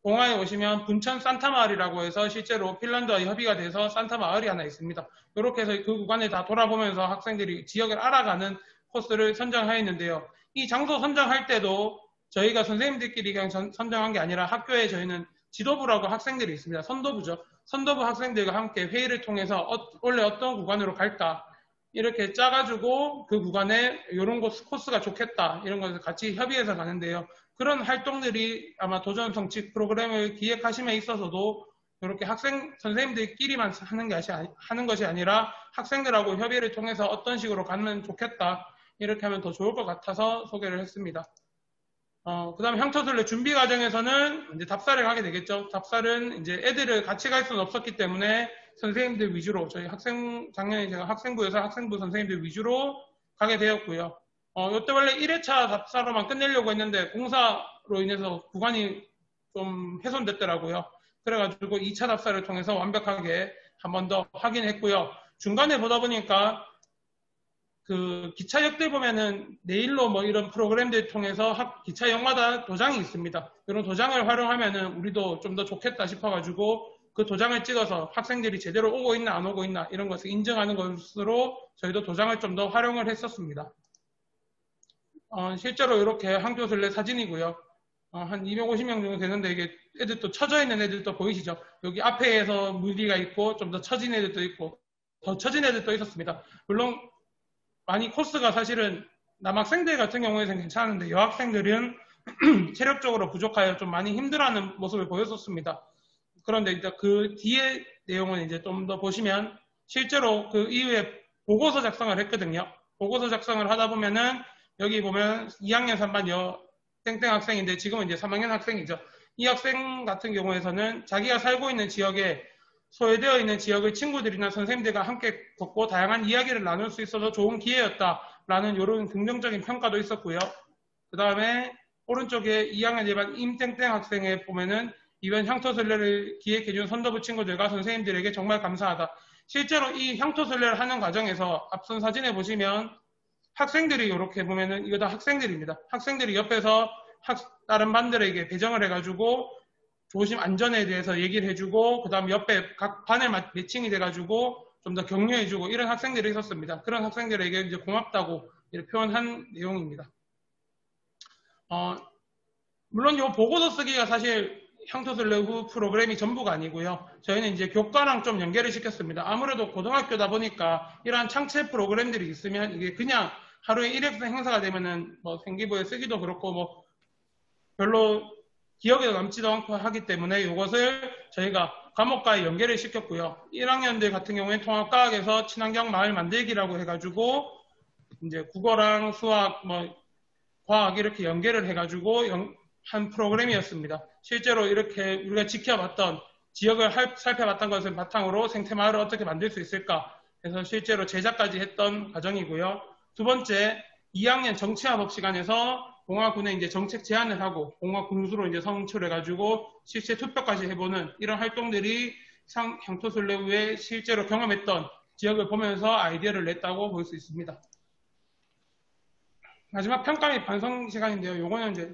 E: 봉화에 오시면 분천 산타마을이라고 해서 실제로 핀란드와 협의가 돼서 산타마을이 하나 있습니다. 이렇게 해서 그 구간을 다 돌아보면서 학생들이 지역을 알아가는 코스를 선정하였는데요. 이 장소 선정할 때도 저희가 선생님들끼리 그냥 선정한 게 아니라 학교에 저희는 지도부라고 학생들이 있습니다. 선도부죠. 선도부 학생들과 함께 회의를 통해서 원래 어떤 구간으로 갈까 이렇게 짜가지고 그 구간에 이런 코스가 좋겠다 이런 것을 같이 협의해서 가는데요. 그런 활동들이 아마 도전 성취 프로그램을 기획하심에 있어서도 이렇게 선생님들끼리만 하는 것이 아니라 학생들하고 협의를 통해서 어떤 식으로 가면 좋겠다. 이렇게 하면 더 좋을 것 같아서 소개를 했습니다. 그 다음 향토술래 준비 과정에서는 이제 답사를 하게 되겠죠. 답사는 이제 애들을 같이 갈 수는 없었기 때문에 선생님들 위주로, 저희 작년에 제가 학생부에서 학생부 선생님들 위주로 가게 되었고요. 이때 원래 1회차 답사로만 끝내려고 했는데 공사로 인해서 구간이 좀 훼손됐더라고요. 그래가지고 2차 답사를 통해서 완벽하게 한 번 더 확인했고요. 중간에 보다 보니까 그 기차역들 보면은 내일로 뭐 이런 프로그램들 통해서 기차역마다 도장이 있습니다. 이런 도장을 활용하면은 우리도 좀 더 좋겠다 싶어가지고 그 도장을 찍어서 학생들이 제대로 오고 있나 안 오고 있나 이런 것을 인증하는 것으로 저희도 도장을 좀 더 활용을 했었습니다. 실제로 이렇게 향토술래 사진이고요. 한 250명 정도 되는데 이게 애들 또 처져 있는 애들도 보이시죠? 여기 앞에서 무늬가 있고 좀 더 처진 애들도 있고 더 처진 애들도 있었습니다. 물론 많이 코스가 사실은 남학생들 같은 경우에는 괜찮은데 여학생들은 체력적으로 부족하여 좀 많이 힘들어하는 모습을 보였었습니다. 그런데 이제 그 뒤에 내용은 이제 좀 더 보시면 실제로 그 이후에 보고서 작성을 했거든요. 보고서 작성을 하다 보면은 여기 보면 2학년 3반 땡땡 학생인데 지금은 이제 3학년 학생이죠. 이 학생 같은 경우에서는 자기가 살고 있는 지역에 소외되어 있는 지역의 친구들이나 선생님들과 함께 걷고 다양한 이야기를 나눌 수 있어서 좋은 기회였다라는 이런 긍정적인 평가도 있었고요. 그 다음에 오른쪽에 2학년 1반 임땡땡 학생에 보면은 이번 향토술래를 기획해준 선도부 친구들과 선생님들에게 정말 감사하다. 실제로 이 향토술래를 하는 과정에서 앞선 사진에 보시면 학생들이 이렇게 보면은 이거 다 학생들입니다. 학생들이 옆에서 다른 반들에게 배정을 해가지고 조심 안전에 대해서 얘기를 해주고 그 다음 옆에 각 반에 매칭이 돼가지고 좀 더 격려해주고 이런 학생들이 있었습니다. 그런 학생들에게 이제 고맙다고 이렇게 표현한 내용입니다. 물론 이 보고서 쓰기가 사실 향토술래 후 프로그램이 전부가 아니고요. 저희는 이제 교과랑 좀 연계를 시켰습니다. 아무래도 고등학교다 보니까 이러한 창체 프로그램들이 있으면 이게 그냥 하루에 1회성 행사가 되면은 뭐 생기부에 쓰기도 그렇고 뭐 별로 기억에 남지도 않고 하기 때문에 이것을 저희가 과목과에 연계를 시켰고요. 1학년들 같은 경우에 통합과학에서 친환경 마을 만들기라고 해가지고 이제 국어랑 수학, 뭐 과학 이렇게 연계를 해가지고 한 프로그램이었습니다. 실제로 이렇게 우리가 지켜봤던 지역을 살펴봤던 것을 바탕으로 생태마을을 어떻게 만들 수 있을까 그래서 실제로 제작까지 했던 과정이고요. 두 번째, 2학년 정치화법 시간에서 봉화군에 이제 정책 제안을 하고 봉화군수로 이제 선출해가지고 실제 투표까지 해보는 이런 활동들이 향토술래 후에 실제로 경험했던 지역을 보면서 아이디어를 냈다고 볼 수 있습니다. 마지막 평가 및 반성 시간인데요. 요거는 이제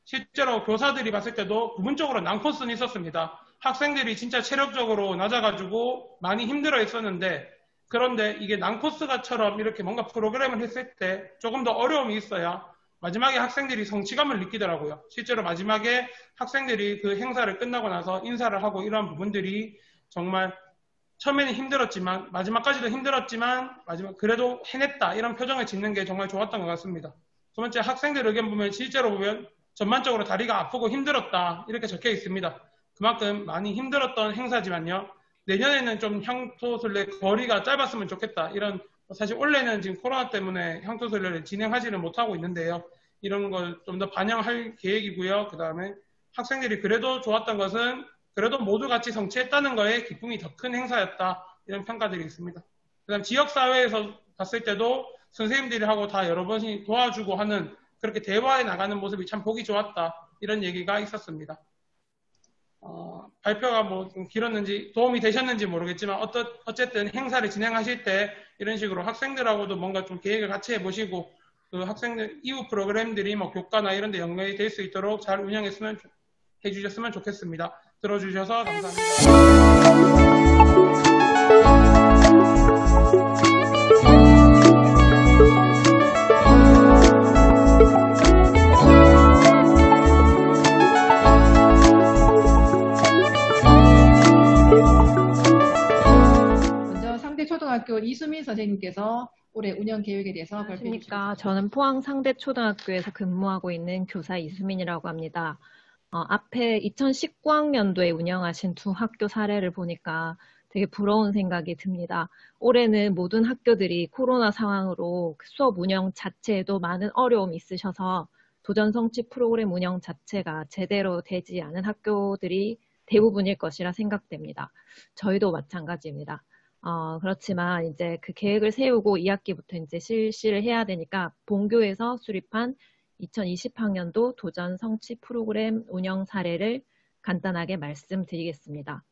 E: 실제로 교사들이 봤을 때도 부분적으로 난코스는 있었습니다. 학생들이 진짜 체력적으로 낮아가지고 많이 힘들어 했었는데 그런데 이게 난코스가처럼 이렇게 뭔가 프로그램을 했을 때 조금 더 어려움이 있어야 마지막에 학생들이 성취감을 느끼더라고요. 실제로 마지막에 학생들이 그 행사를 끝나고 나서 인사를 하고 이러한 부분들이 정말 처음에는 힘들었지만 마지막까지도 힘들었지만 마지막 그래도 해냈다 이런 표정을 짓는 게 정말 좋았던 것 같습니다. 두 번째, 학생들 의견 보면 실제로 보면 전반적으로 다리가 아프고 힘들었다 이렇게 적혀 있습니다. 그만큼 많이 힘들었던 행사지만요. 내년에는 좀 향토술래 거리가 짧았으면 좋겠다. 이런 사실 올해는 지금 코로나 때문에 향토술래를 진행하지는 못하고 있는데요. 이런 걸 좀 더 반영할 계획이고요. 그 다음에 학생들이 그래도 좋았던 것은 그래도 모두 같이 성취했다는 거에 기쁨이 더 큰 행사였다. 이런 평가들이 있습니다. 그 다음 지역사회에서 봤을 때도 선생님들이 하고 다 여러 번씩 도와주고 하는 그렇게 대화해 나가는 모습이 참 보기 좋았다. 이런 얘기가 있었습니다. 발표가 뭐 좀 길었는지 도움이 되셨는지 모르겠지만 어쨌든 행사를 진행하실 때 이런 식으로 학생들하고도 뭔가 좀 계획을 같이 해보시고 그 학생들 이후 프로그램들이 뭐 교과나 이런 데 연결이 될 수 있도록 잘 해주셨으면 좋겠습니다. 들어주셔서 감사합니다.
B: 초등학교 이수민 선생님께서 올해 운영 계획에 대해서 발표해 주시겠습니까?
F: 안녕하십니까. 저는 포항 상대초등학교에서 근무하고 있는 교사 이수민이라고 합니다. 앞에 2019학년도에 운영하신 두 학교 사례를 보니까 되게 부러운 생각이 듭니다. 올해는 모든 학교들이 코로나 상황으로 수업 운영 자체에도 많은 어려움이 있으셔서 도전 성취 프로그램 운영 자체가 제대로 되지 않은 학교들이 대부분일 것이라 생각됩니다. 저희도 마찬가지입니다. 그렇지만 이제 그 계획을 세우고 2학기부터 이제 실시를 해야 되니까 본교에서 수립한 2020학년도 도전 성취 프로그램 운영 사례를 간단하게 말씀드리겠습니다.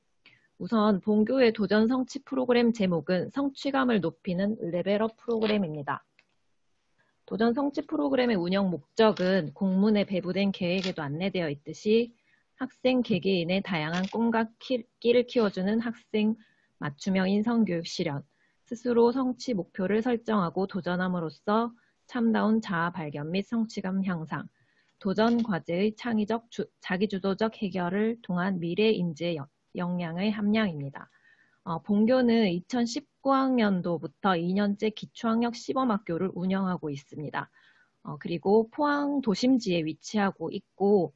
F: 우선 본교의 도전 성취 프로그램 제목은 성취감을 높이는 레벨업 프로그램입니다. 도전 성취 프로그램의 운영 목적은 공문에 배부된 계획에도 안내되어 있듯이 학생 개개인의 다양한 꿈과 끼를 키워주는 학생 맞춤형 인성교육 실현, 스스로 성취 목표를 설정하고 도전함으로써 참다운 자아 발견 및 성취감 향상, 도전 과제의 창의적 자기주도적 해결을 통한 미래 인재 역량의 함량입니다. 본교는 2019학년도부터 2년째 기초학력 시범학교를 운영하고 있습니다. 그리고 포항 도심지에 위치하고 있고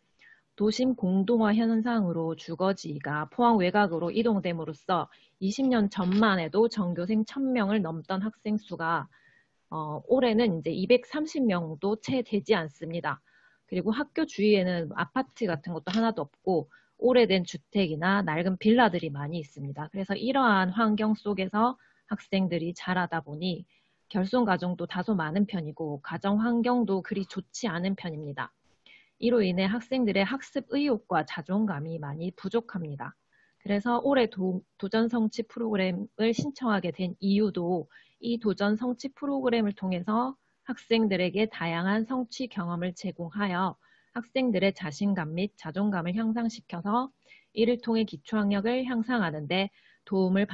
F: 도심 공동화 현상으로 주거지가 포항 외곽으로 이동됨으로써 20년 전만 해도 전교생 1000명을 넘던 학생 수가 올해는 이제 230명도 채 되지 않습니다. 그리고 학교 주위에는 아파트 같은 것도 하나도 없고 오래된 주택이나 낡은 빌라들이 많이 있습니다. 그래서 이러한 환경 속에서 학생들이 자라다 보니 결손 가정도 다소 많은 편이고 가정 환경도 그리 좋지 않은 편입니다. 이로 인해 학생들의 학습 의욕과 자존감이 많이 부족합니다. 그래서 올해 도전 성취 프로그램을 신청하게 된 이유도 이 도전 성취 프로그램을 통해서 학생들에게 다양한 성취 경험을 제공하여 학생들의 자신감 및 자존감을 향상시켜서 이를 통해 기초학력을 향상하는 데 도움을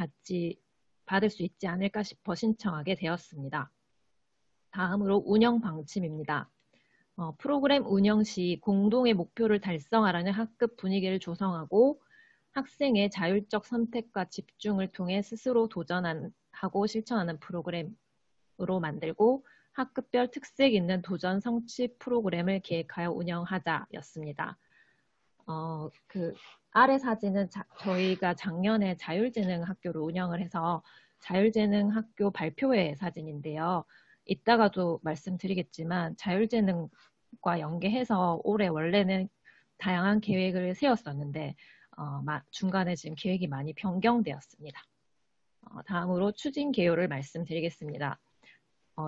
F: 받을 수 있지 않을까 싶어 신청하게 되었습니다. 다음으로 운영 방침입니다. 프로그램 운영 시 공동의 목표를 달성하라는 학급 분위기를 조성하고 학생의 자율적 선택과 집중을 통해 스스로 도전하고 실천하는 프로그램으로 만들고 학급별 특색 있는 도전 성취 프로그램을 계획하여 운영하자였습니다. 그 아래 사진은 저희가 작년에 자율재능학교를 운영을 해서 자율재능학교 발표회 사진인데요. 이따가도 말씀드리겠지만 자율재능과 연계해서 올해 원래는 다양한 계획을 세웠었는데 중간에 지금 계획이 많이 변경되었습니다. 다음으로 추진 개요를 말씀드리겠습니다.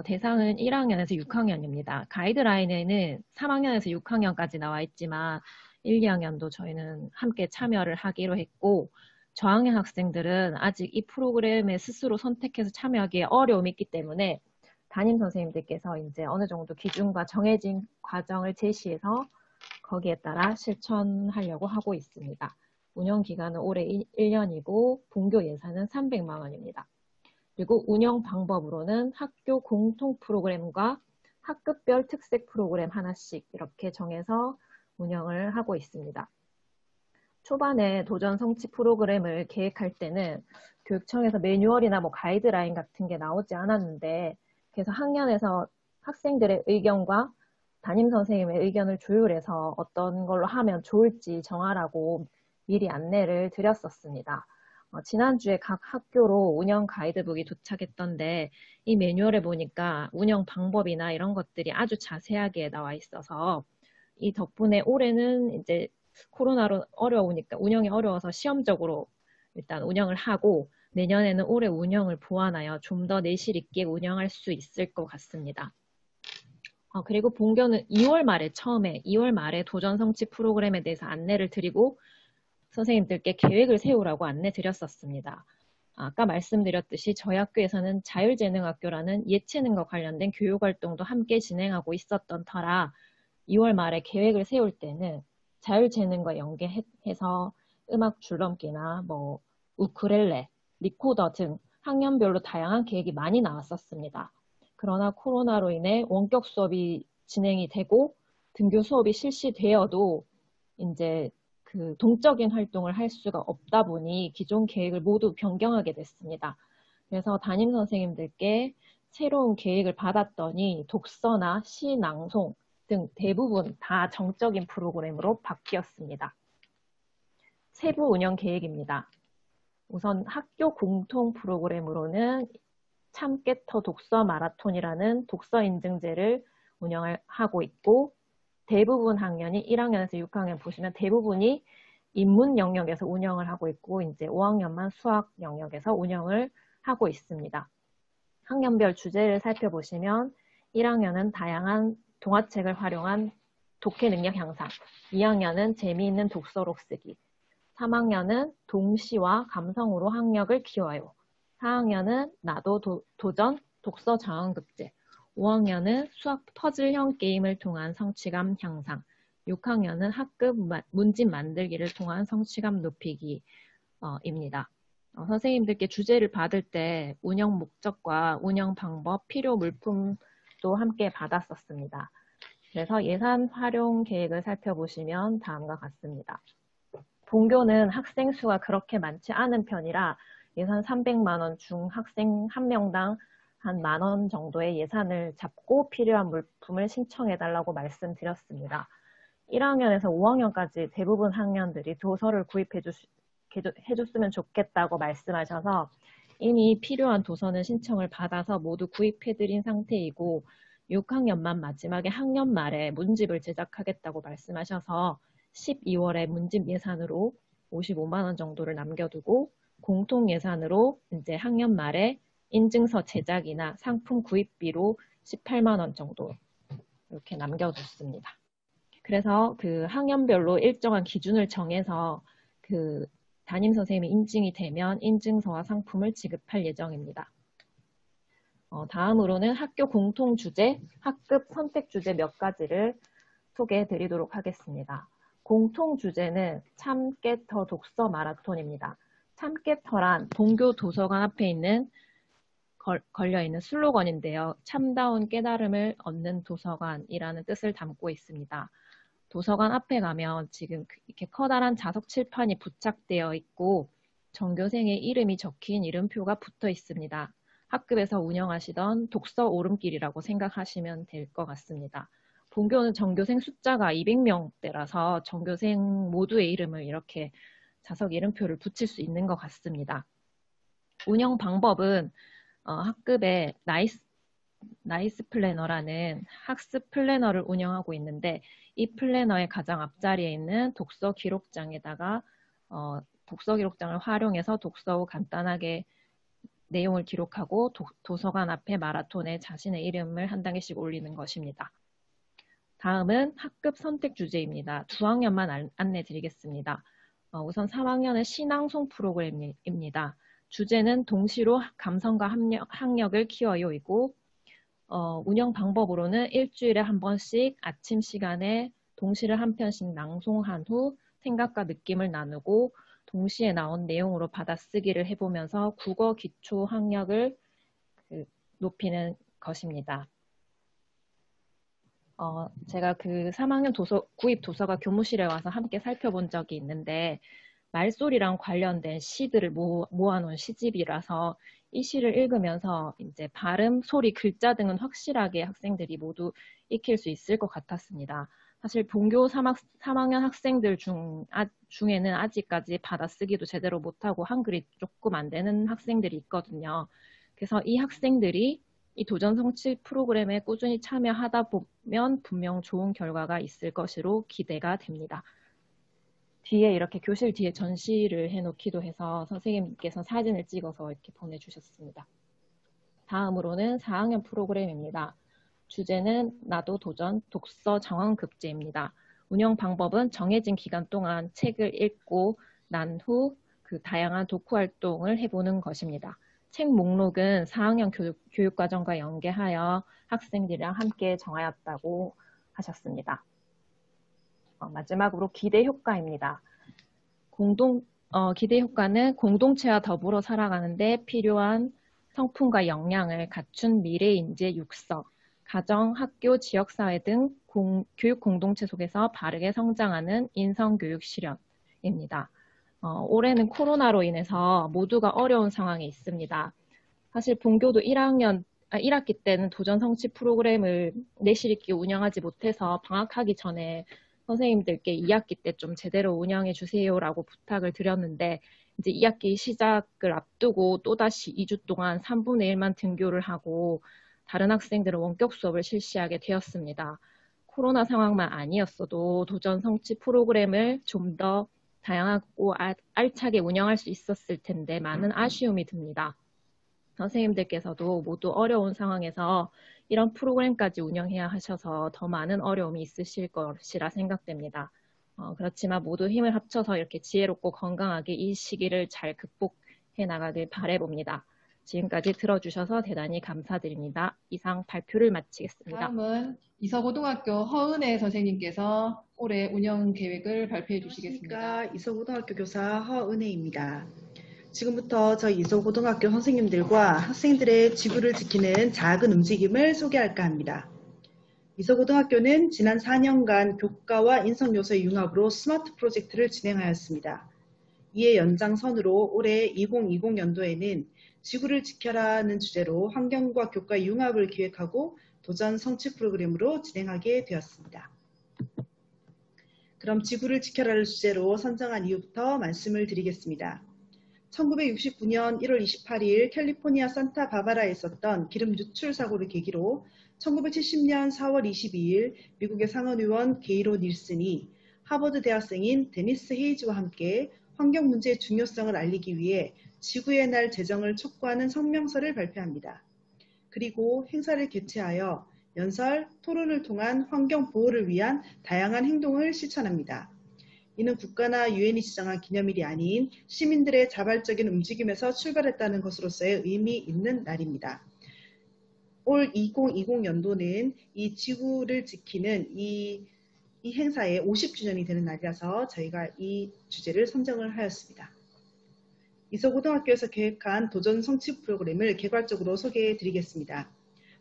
F: 대상은 1학년에서 6학년입니다. 가이드라인에는 3학년에서 6학년까지 나와 있지만 1, 2학년도 저희는 함께 참여를 하기로 했고 저학년 학생들은 아직 이 프로그램에 스스로 선택해서 참여하기에 어려움이 있기 때문에 담임 선생님들께서 이제 어느 정도 기준과 정해진 과정을 제시해서 거기에 따라 실천하려고 하고 있습니다. 운영 기간은 올해 1년이고 본교 예산은 300만 원입니다. 그리고 운영 방법으로는 학교 공통 프로그램과 학급별 특색 프로그램 하나씩 이렇게 정해서 운영을 하고 있습니다. 초반에 도전 성취 프로그램을 계획할 때는 교육청에서 매뉴얼이나 가이드라인 같은 게 나오지 않았는데 그래서 학년에서 학생들의 의견과 담임 선생님의 의견을 조율해서 어떤 걸로 하면 좋을지 정하라고 미리 안내를 드렸었습니다. 지난주에 각 학교로 운영 가이드북이 도착했던데 이 매뉴얼에 보니까 운영 방법이나 이런 것들이 아주 자세하게 나와 있어서 이 덕분에 올해는 이제 코로나로 어려우니까 운영이 어려워서 시험적으로 일단 운영을 하고 내년에는 올해 운영을 보완하여 좀 더 내실 있게 운영할 수 있을 것 같습니다. 그리고 본교는 2월 말에 도전 성취 프로그램에 대해서 안내를 드리고 선생님들께 계획을 세우라고 안내 드렸었습니다. 아까 말씀드렸듯이 저희 학교에서는 자율재능학교라는 예체능과 관련된 교육활동도 함께 진행하고 있었던 터라 2월 말에 계획을 세울 때는 자율재능과 연계해서 음악 줄넘기나 우쿨렐레, 리코더 등 학년별로 다양한 계획이 많이 나왔었습니다. 그러나 코로나로 인해 원격 수업이 진행이 되고 등교 수업이 실시되어도 이제 그 동적인 활동을 할 수가 없다 보니 기존 계획을 모두 변경하게 됐습니다. 그래서 담임 선생님들께 새로운 계획을 받았더니 독서나 시 낭송 등 대부분 다 정적인 프로그램으로 바뀌었습니다. 세부 운영 계획입니다. 우선 학교 공통 프로그램으로는 참깨터 독서 마라톤이라는 독서 인증제를 운영하고 있고, 대부분 학년이 1학년에서 6학년 보시면 대부분이 인문 영역에서 운영을 하고 있고, 이제 5학년만 수학 영역에서 운영을 하고 있습니다. 학년별 주제를 살펴보시면 1학년은 다양한 동화책을 활용한 독해 능력 향상, 2학년은 재미있는 독서록 쓰기, 3학년은 동시와 감성으로 학력을 키워요. 4학년은 나도 도전 독서 장원급제, 5학년은 수학 퍼즐형 게임을 통한 성취감 향상, 6학년은 학급 문집 만들기를 통한 성취감 높이기입니다. 선생님들께 주제를 받을 때 운영 목적과 운영 방법, 필요 물품도 함께 받았었습니다. 그래서 예산 활용 계획을 살펴보시면 다음과 같습니다. 본교는 학생 수가 그렇게 많지 않은 편이라 예산 300만 원 중 학생 한 명당 한 만 원 정도의 예산을 잡고 필요한 물품을 신청해달라고 말씀드렸습니다. 1학년에서 5학년까지 대부분 학년들이 도서를 구입해줬으면 좋겠다고 말씀하셔서 이미 필요한 도서는 신청을 받아서 모두 구입해드린 상태이고, 6학년만 마지막에 학년 말에 문집을 제작하겠다고 말씀하셔서 12월에 문집 예산으로 55만 원 정도를 남겨두고, 공통 예산으로 이제 학년 말에 인증서 제작이나 상품 구입비로 18만 원 정도 이렇게 남겨뒀습니다. 그래서 그 학년별로 일정한 기준을 정해서 그 담임 선생님이 인증이 되면 인증서와 상품을 지급할 예정입니다. 다음으로는 학교 공통 주제, 학급 선택 주제 몇 가지를 소개해 드리도록 하겠습니다. 공통 주제는 참깨터 독서 마라톤입니다. 참깨터란 본교 도서관 앞에 있는 걸려있는 슬로건인데요. 참다운 깨달음을 얻는 도서관이라는 뜻을 담고 있습니다. 도서관 앞에 가면 지금 이렇게 커다란 자석 칠판이 부착되어 있고 전교생의 이름이 적힌 이름표가 붙어 있습니다. 학급에서 운영하시던 독서 오름길이라고 생각하시면 될 것 같습니다. 본교는 전교생 숫자가 200명대라서 전교생 모두의 이름을 이렇게 자석 이름표를 붙일 수 있는 것 같습니다. 운영 방법은 학급에 나이스 플래너라는 학습 플래너를 운영하고 있는데, 이 플래너의 가장 앞자리에 있는 독서 기록장에다가 독서 기록장을 활용해서 독서 후 간단하게 내용을 기록하고 도서관 앞에 마라톤에 자신의 이름을 한 단계씩 올리는 것입니다. 다음은 학급 선택 주제입니다. 2학년만 안내 드리겠습니다. 우선 3학년의 시낭송 프로그램입니다. 주제는 동시로 감성과 학력을 키워요이고, 운영 방법으로는 일주일에 한 번씩 아침 시간에 동시를 한 편씩 낭송한 후 생각과 느낌을 나누고 동시에 나온 내용으로 받아쓰기를 해보면서 국어 기초 학력을 높이는 것입니다. 제가 그 3학년 구입 도서가 교무실에 와서 함께 살펴본 적이 있는데, 말소리랑 관련된 시들을 모아놓은 시집이라서 이 시를 읽으면서 이제 발음, 소리, 글자 등은 확실하게 학생들이 모두 익힐 수 있을 것 같았습니다. 사실 본교 3학년 학생들 중에는 아직까지 받아쓰기도 제대로 못하고 한글이 조금 안 되는 학생들이 있거든요. 그래서 이 학생들이 이 도전 성취 프로그램에 꾸준히 참여하다 보면 분명 좋은 결과가 있을 것으로 기대가 됩니다. 뒤에 이렇게 교실 뒤에 전시를 해놓기도 해서 선생님께서 사진을 찍어서 이렇게 보내주셨습니다. 다음으로는 4학년 프로그램입니다. 주제는 나도 도전 독서 정원급제입니다. 운영 방법은 정해진 기간 동안 책을 읽고 난 후 그 다양한 독후 활동을 해보는 것입니다. 책 목록은 4학년 교육과정과 연계하여 학생들이랑 함께 정하였다고 하셨습니다. 마지막으로 기대 효과입니다. 기대 효과는 공동체와 더불어 살아가는데 필요한 성품과 역량을 갖춘 미래 인재 육성, 가정, 학교, 지역사회 등 교육 공동체 속에서 바르게 성장하는 인성교육 실현입니다. 올해는 코로나로 인해서 모두가 어려운 상황에 있습니다. 사실 본교도 1학기 때는 도전 성취 프로그램을 내실 있게 운영하지 못해서 방학하기 전에 선생님들께 2학기 때 좀 제대로 운영해 주세요라고 부탁을 드렸는데 이제 2학기 시작을 앞두고 또다시 2주 동안 3분의 1만 등교를 하고 다른 학생들은 원격 수업을 실시하게 되었습니다. 코로나 상황만 아니었어도 도전 성취 프로그램을 좀 더 다양하고 알차게 운영할 수 있었을 텐데 많은 아쉬움이 듭니다. 선생님들께서도 모두 어려운 상황에서 이런 프로그램까지 운영해야 하셔서 더 많은 어려움이 있으실 것이라 생각됩니다. 그렇지만 모두 힘을 합쳐서 이렇게 지혜롭고 건강하게 이 시기를 잘 극복해 나가길 바라봅니다. 지금까지 들어주셔서 대단히 감사드립니다. 이상 발표를 마치겠습니다.
B: 다음은 이서고등학교 허은혜 선생님께서 올해 운영 계획을 발표해 주시겠습니다.
G: 안녕하십니까. 이서고등학교 교사 허은혜입니다. 지금부터 저희 이서고등학교 선생님들과 학생들의 지구를 지키는 작은 움직임을 소개할까 합니다. 이서고등학교는 지난 4년간 교과와 인성요소의 융합으로 스마트 프로젝트를 진행하였습니다. 이에 연장선으로 올해 2020년도에는 지구를 지켜라는 주제로 환경과 교과의 융합을 기획하고 도전 성취 프로그램으로 진행하게 되었습니다. 그럼 지구를 지켜라를 주제로 선정한 이유부터 말씀을 드리겠습니다. 1969년 1월 28일 캘리포니아 산타바바라에 있었던 기름 유출 사고를 계기로 1970년 4월 22일 미국의 상원의원 게이로 닐슨이 하버드 대학생인 데니스 헤이즈와 함께 환경 문제의 중요성을 알리기 위해 지구의 날 제정을 촉구하는 성명서를 발표합니다. 그리고 행사를 개최하여 연설, 토론을 통한 환경 보호를 위한 다양한 행동을 실천합니다. 이는 국가나 유엔이 지정한 기념일이 아닌 시민들의 자발적인 움직임에서 출발했다는 것으로서의 의미 있는 날입니다. 올 2020년도는 이 지구를 지키는 이 행사의 50주년이 되는 날이라서 저희가 이 주제를 선정을 하였습니다. 이서고등학교에서 계획한 도전 성취 프로그램을 개괄적으로 소개해 드리겠습니다.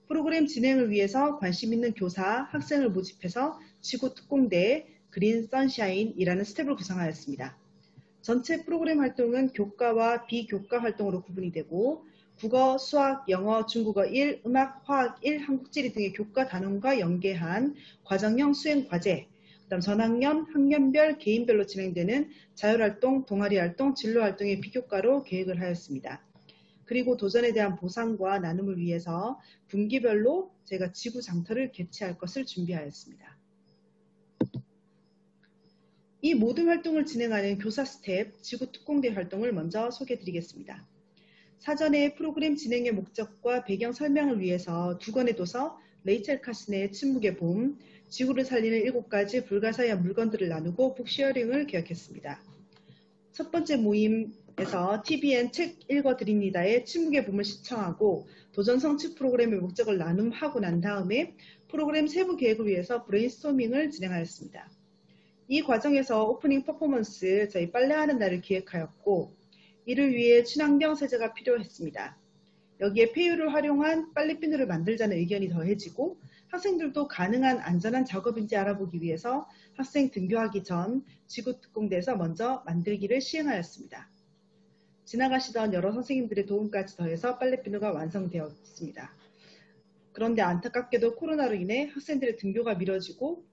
G: 프로그램 진행을 위해서 관심 있는 교사, 학생을 모집해서 지구 특공대 그린 선샤인이라는 스텝을 구성하였습니다. 전체 프로그램 활동은 교과와 비교과 활동으로 구분이 되고 국어, 수학, 영어, 중국어 1, 음악, 화학 1, 한국지리 등의 교과 단원과 연계한 과정형 수행 과제, 그다음 전학년, 학년별, 개인별로 진행되는 자율활동, 동아리활동, 진로활동의 비교과로 계획을 하였습니다. 그리고 도전에 대한 보상과 나눔을 위해서 분기별로 제가 지구 장터를 개최할 것을 준비하였습니다. 이 모든 활동을 진행하는 교사 스텝, 지구 특공대 활동을 먼저 소개해 드리겠습니다. 사전에 프로그램 진행의 목적과 배경 설명을 위해서 두 권의 도서, 레이첼 카슨의 침묵의 봄, 지구를 살리는 7가지 불가사의한 물건들을 나누고 북쉐어링을 계획했습니다. 첫 번째 모임에서 TVN 책 읽어드립니다의 침묵의 봄을 시청하고 도전 성취 프로그램의 목적을 나눔하고 난 다음에 프로그램 세부 계획을 위해서 브레인스토밍을 진행하였습니다. 이 과정에서 오프닝 퍼포먼스, 저희 빨래하는 날을 기획하였고 이를 위해 친환경 세제가 필요했습니다. 여기에 폐유를 활용한 빨래비누를 만들자는 의견이 더해지고 학생들도 가능한 안전한 작업인지 알아보기 위해서 학생 등교하기 전 지구특공대에서 먼저 만들기를 시행하였습니다. 지나가시던 여러 선생님들의 도움까지 더해서 빨래비누가 완성되었습니다. 그런데 안타깝게도 코로나로 인해 학생들의 등교가 미뤄지고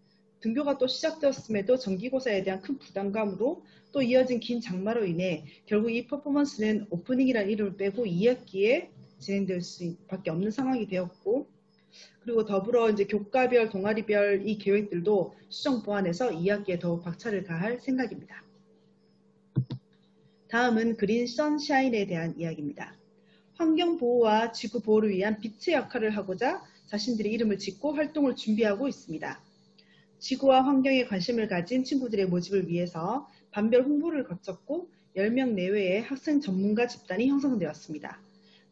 G: 등교가 또 시작되었음에도 정기고사에 대한 큰 부담감으로 또 이어진 긴 장마로 인해 결국 이 퍼포먼스는 오프닝이라는 이름을 빼고 2학기에 진행될 수밖에 없는 상황이 되었고 그리고 더불어 이제 교과별, 동아리별 이 계획들도 수정 보완해서 2학기에 더욱 박차를 가할 생각입니다. 다음은 그린 선샤인에 대한 이야기입니다. 환경 보호와 지구 보호를 위한 빛의 역할을 하고자 자신들의 이름을 짓고 활동을 준비하고 있습니다. 지구와 환경에 관심을 가진 친구들의 모집을 위해서 반별 홍보를 거쳤고 10명 내외의 학생 전문가 집단이 형성되었습니다.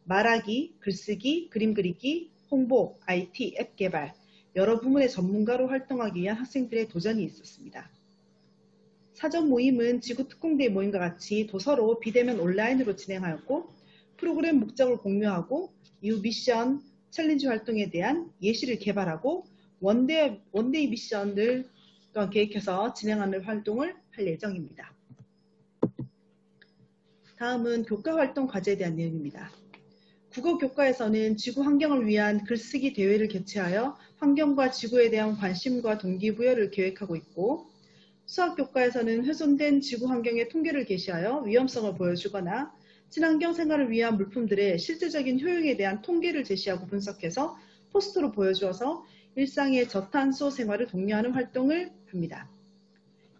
G: 말하기, 글쓰기, 그림 그리기, 홍보, IT, 앱 개발, 여러 부문의 전문가로 활동하기 위한 학생들의 도전이 있었습니다. 사전 모임은 지구특공대 모임과 같이 도서로 비대면 온라인으로 진행하였고 프로그램 목적을 공유하고 이후 미션, 챌린지 활동에 대한 예시를 개발하고 원데이 미션을 계획해서 진행하는 활동을 할 예정입니다. 다음은 교과활동 과제에 대한 내용입니다. 국어교과에서는 지구 환경을 위한 글쓰기 대회를 개최하여 환경과 지구에 대한 관심과 동기부여를 계획하고 있고, 수학교과에서는 훼손된 지구 환경의 통계를 게시하여 위험성을 보여주거나 친환경 생활을 위한 물품들의 실제적인 효용에 대한 통계를 제시하고 분석해서 포스터로 보여주어서 일상의 저탄소 생활을 독려하는 활동을 합니다.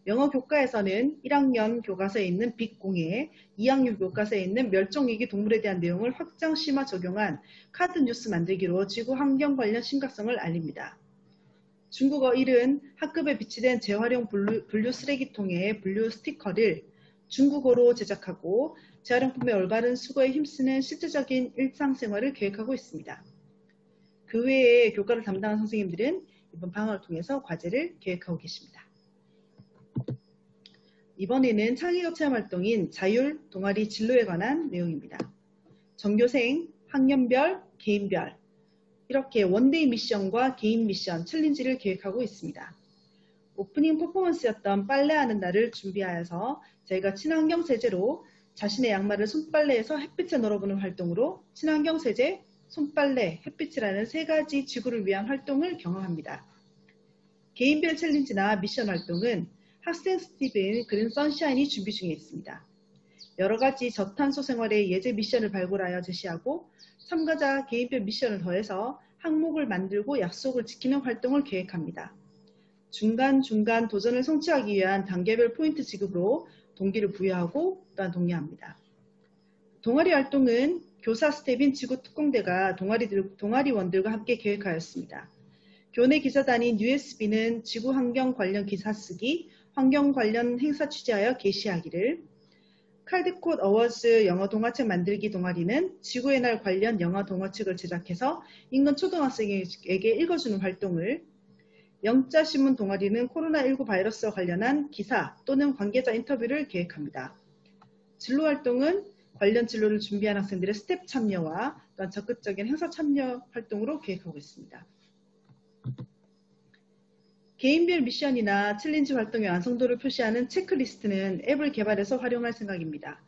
G: 영어 교과에서는 1학년 교과서에 있는 빛공해, 2학년 교과서에 있는 멸종위기 동물에 대한 내용을 확장 심화 적용한 카드 뉴스 만들기로 지구 환경 관련 심각성을 알립니다. 중국어 1은 학급에 비치된 재활용 분류 쓰레기통에 분류 스티커를 중국어로 제작하고 재활용품의 올바른 수거에 힘쓰는 실제적인 일상생활을 계획하고 있습니다. 그 외에 교과를 담당한 선생님들은 이번 방학을 통해서 과제를 계획하고 계십니다. 이번에는 창의적 체험활동인 자율 동아리 진로에 관한 내용입니다. 전교생, 학년별, 개인별 이렇게 원데이 미션과 개인 미션, 챌린지를 계획하고 있습니다. 오프닝 퍼포먼스였던 빨래하는 날을 준비하여서 저희가 친환경 세제로 자신의 양말을 손빨래에서 햇빛에 널어보는 활동으로 친환경 세제, 손빨래, 햇빛이라는 세 가지 지구를 위한 활동을 경험합니다. 개인별 챌린지나 미션 활동은 학생 스티븐 그린 선샤인이 준비 중에 있습니다. 여러 가지 저탄소 생활의 예제 미션을 발굴하여 제시하고 참가자 개인별 미션을 더해서 항목을 만들고 약속을 지키는 활동을 계획합니다. 중간중간 도전을 성취하기 위한 단계별 포인트 지급으로 동기를 부여하고 또한 독려합니다. 동아리 활동은 교사 스텝인 지구특공대가 동아리원들과 함께 계획하였습니다. 교내 기사단인 USB는 지구 환경 관련 기사 쓰기, 환경 관련 행사 취재하여 게시하기를, 칼드콧 어워즈 영어 동화책 만들기 동아리는 지구의 날 관련 영어 동화책을 제작해서 인근 초등학생에게 읽어주는 활동을, 영자신문 동아리는 코로나19 바이러스와 관련한 기사 또는 관계자 인터뷰를 계획합니다. 진로활동은 관련 진로를 준비한 학생들의 스텝 참여와 또한 적극적인 행사 참여 활동으로 계획하고 있습니다. 개인별 미션이나 챌린지 활동의 완성도를 표시하는 체크리스트는 앱을 개발해서 활용할 생각입니다.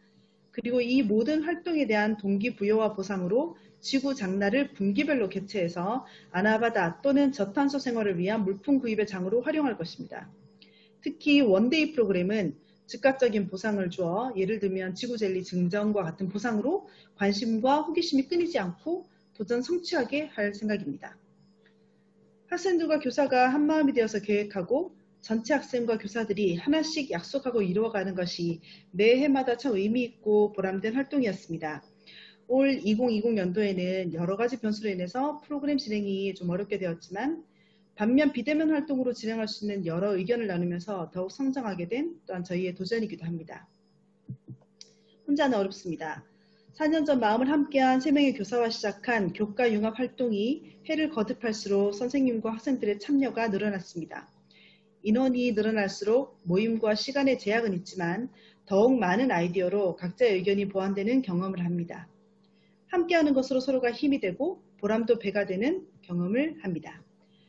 G: 그리고 이 모든 활동에 대한 동기부여와 보상으로 지구 장날을 분기별로 개최해서 아나바다 또는 저탄소 생활을 위한 물품 구입의 장으로 활용할 것입니다. 특히 원데이 프로그램은 즉각적인 보상을 주어 예를 들면 지구젤리 증정과 같은 보상으로 관심과 호기심이 끊이지 않고 도전 성취하게 할 생각입니다. 학생들과 교사가 한마음이 되어서 계획하고 전체 학생과 교사들이 하나씩 약속하고 이루어가는 것이 매 해마다 참 의미 있고 보람된 활동이었습니다. 올 2020년도에는 여러 가지 변수로 인해서 프로그램 진행이 좀 어렵게 되었지만 반면 비대면 활동으로 진행할 수 있는 여러 의견을 나누면서 더욱 성장하게 된 또한 저희의 도전이기도 합니다. 혼자는 어렵습니다. 4년 전 마음을 함께한 3명의 교사와 시작한 교과 융합 활동이 해를 거듭할수록 선생님과 학생들의 참여가 늘어났습니다. 인원이 늘어날수록 모임과 시간의 제약은 있지만 더욱 많은 아이디어로 각자의 의견이 보완되는 경험을 합니다. 함께하는 것으로 서로가 힘이 되고 보람도 배가 되는 경험을 합니다.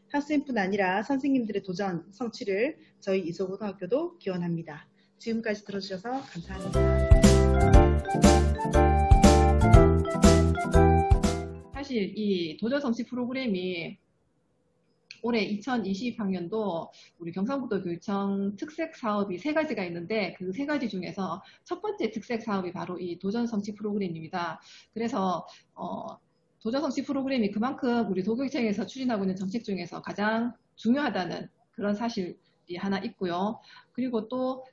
G: 학생뿐 아니라 선생님들의 도전, 성취를 저희 이소고등학교도 기원합니다. 지금까지 들어주셔서 감사합니다.
B: 사실 이 도전성취 프로그램이 올해 2020학년도 우리 경상북도교육청 특색 사업이 3가지가 있는데 그 3가지 중에서 첫 번째 특색 사업이 바로 이 도전성취 프로그램입니다. 그래서 도전성취 프로그램이 그만큼 우리 도교육청에서 추진하고 있는 정책 중에서 가장 중요하다는 그런 사실이 하나 있고요. 그리고 또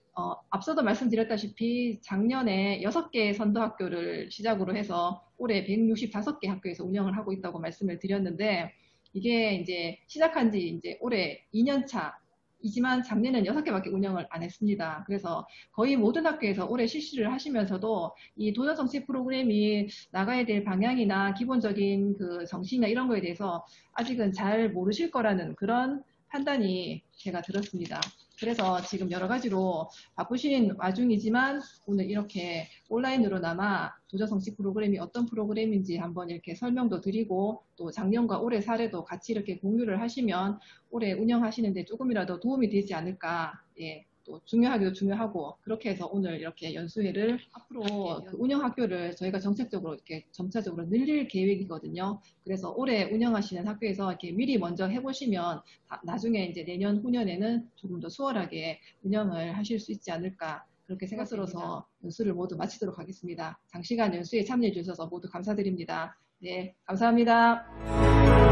B: 앞서도 말씀드렸다시피 작년에 6개의 선도학교를 시작으로 해서 올해 165개 학교에서 운영을 하고 있다고 말씀을 드렸는데 이게 이제 시작한 지 이제 올해 2년차이지만 작년에는 6개밖에 운영을 안 했습니다. 그래서 거의 모든 학교에서 올해 실시를 하시면서도 이 도전성취 프로그램이 나가야 될 방향이나 기본적인 그 정신이나 이런 거에 대해서 아직은 잘 모르실 거라는 그런 판단이 제가 들었습니다. 그래서 지금 여러 가지로 바쁘신 와중이지만 오늘 이렇게 온라인으로나마 도전성취 프로그램이 어떤 프로그램인지 한번 이렇게 설명도 드리고 또 작년과 올해 사례도 같이 이렇게 공유를 하시면 올해 운영하시는데 조금이라도 도움이 되지 않을까 또 중요하기도 중요하고 그렇게 해서 오늘 이렇게 연수회를 앞으로 그 운영학교를 저희가 정책적으로 이렇게 점차적으로 늘릴 계획이거든요. 그래서 올해 운영하시는 학교에서 이렇게 미리 먼저 해보시면 나중에 이제 내년 후년에는 조금 더 수월하게 운영을 하실 수 있지 않을까 그렇게 생각으로서 연수를 모두 마치도록 하겠습니다. 장시간 연수에 참여해 주셔서 모두 감사드립니다. 네, 감사합니다.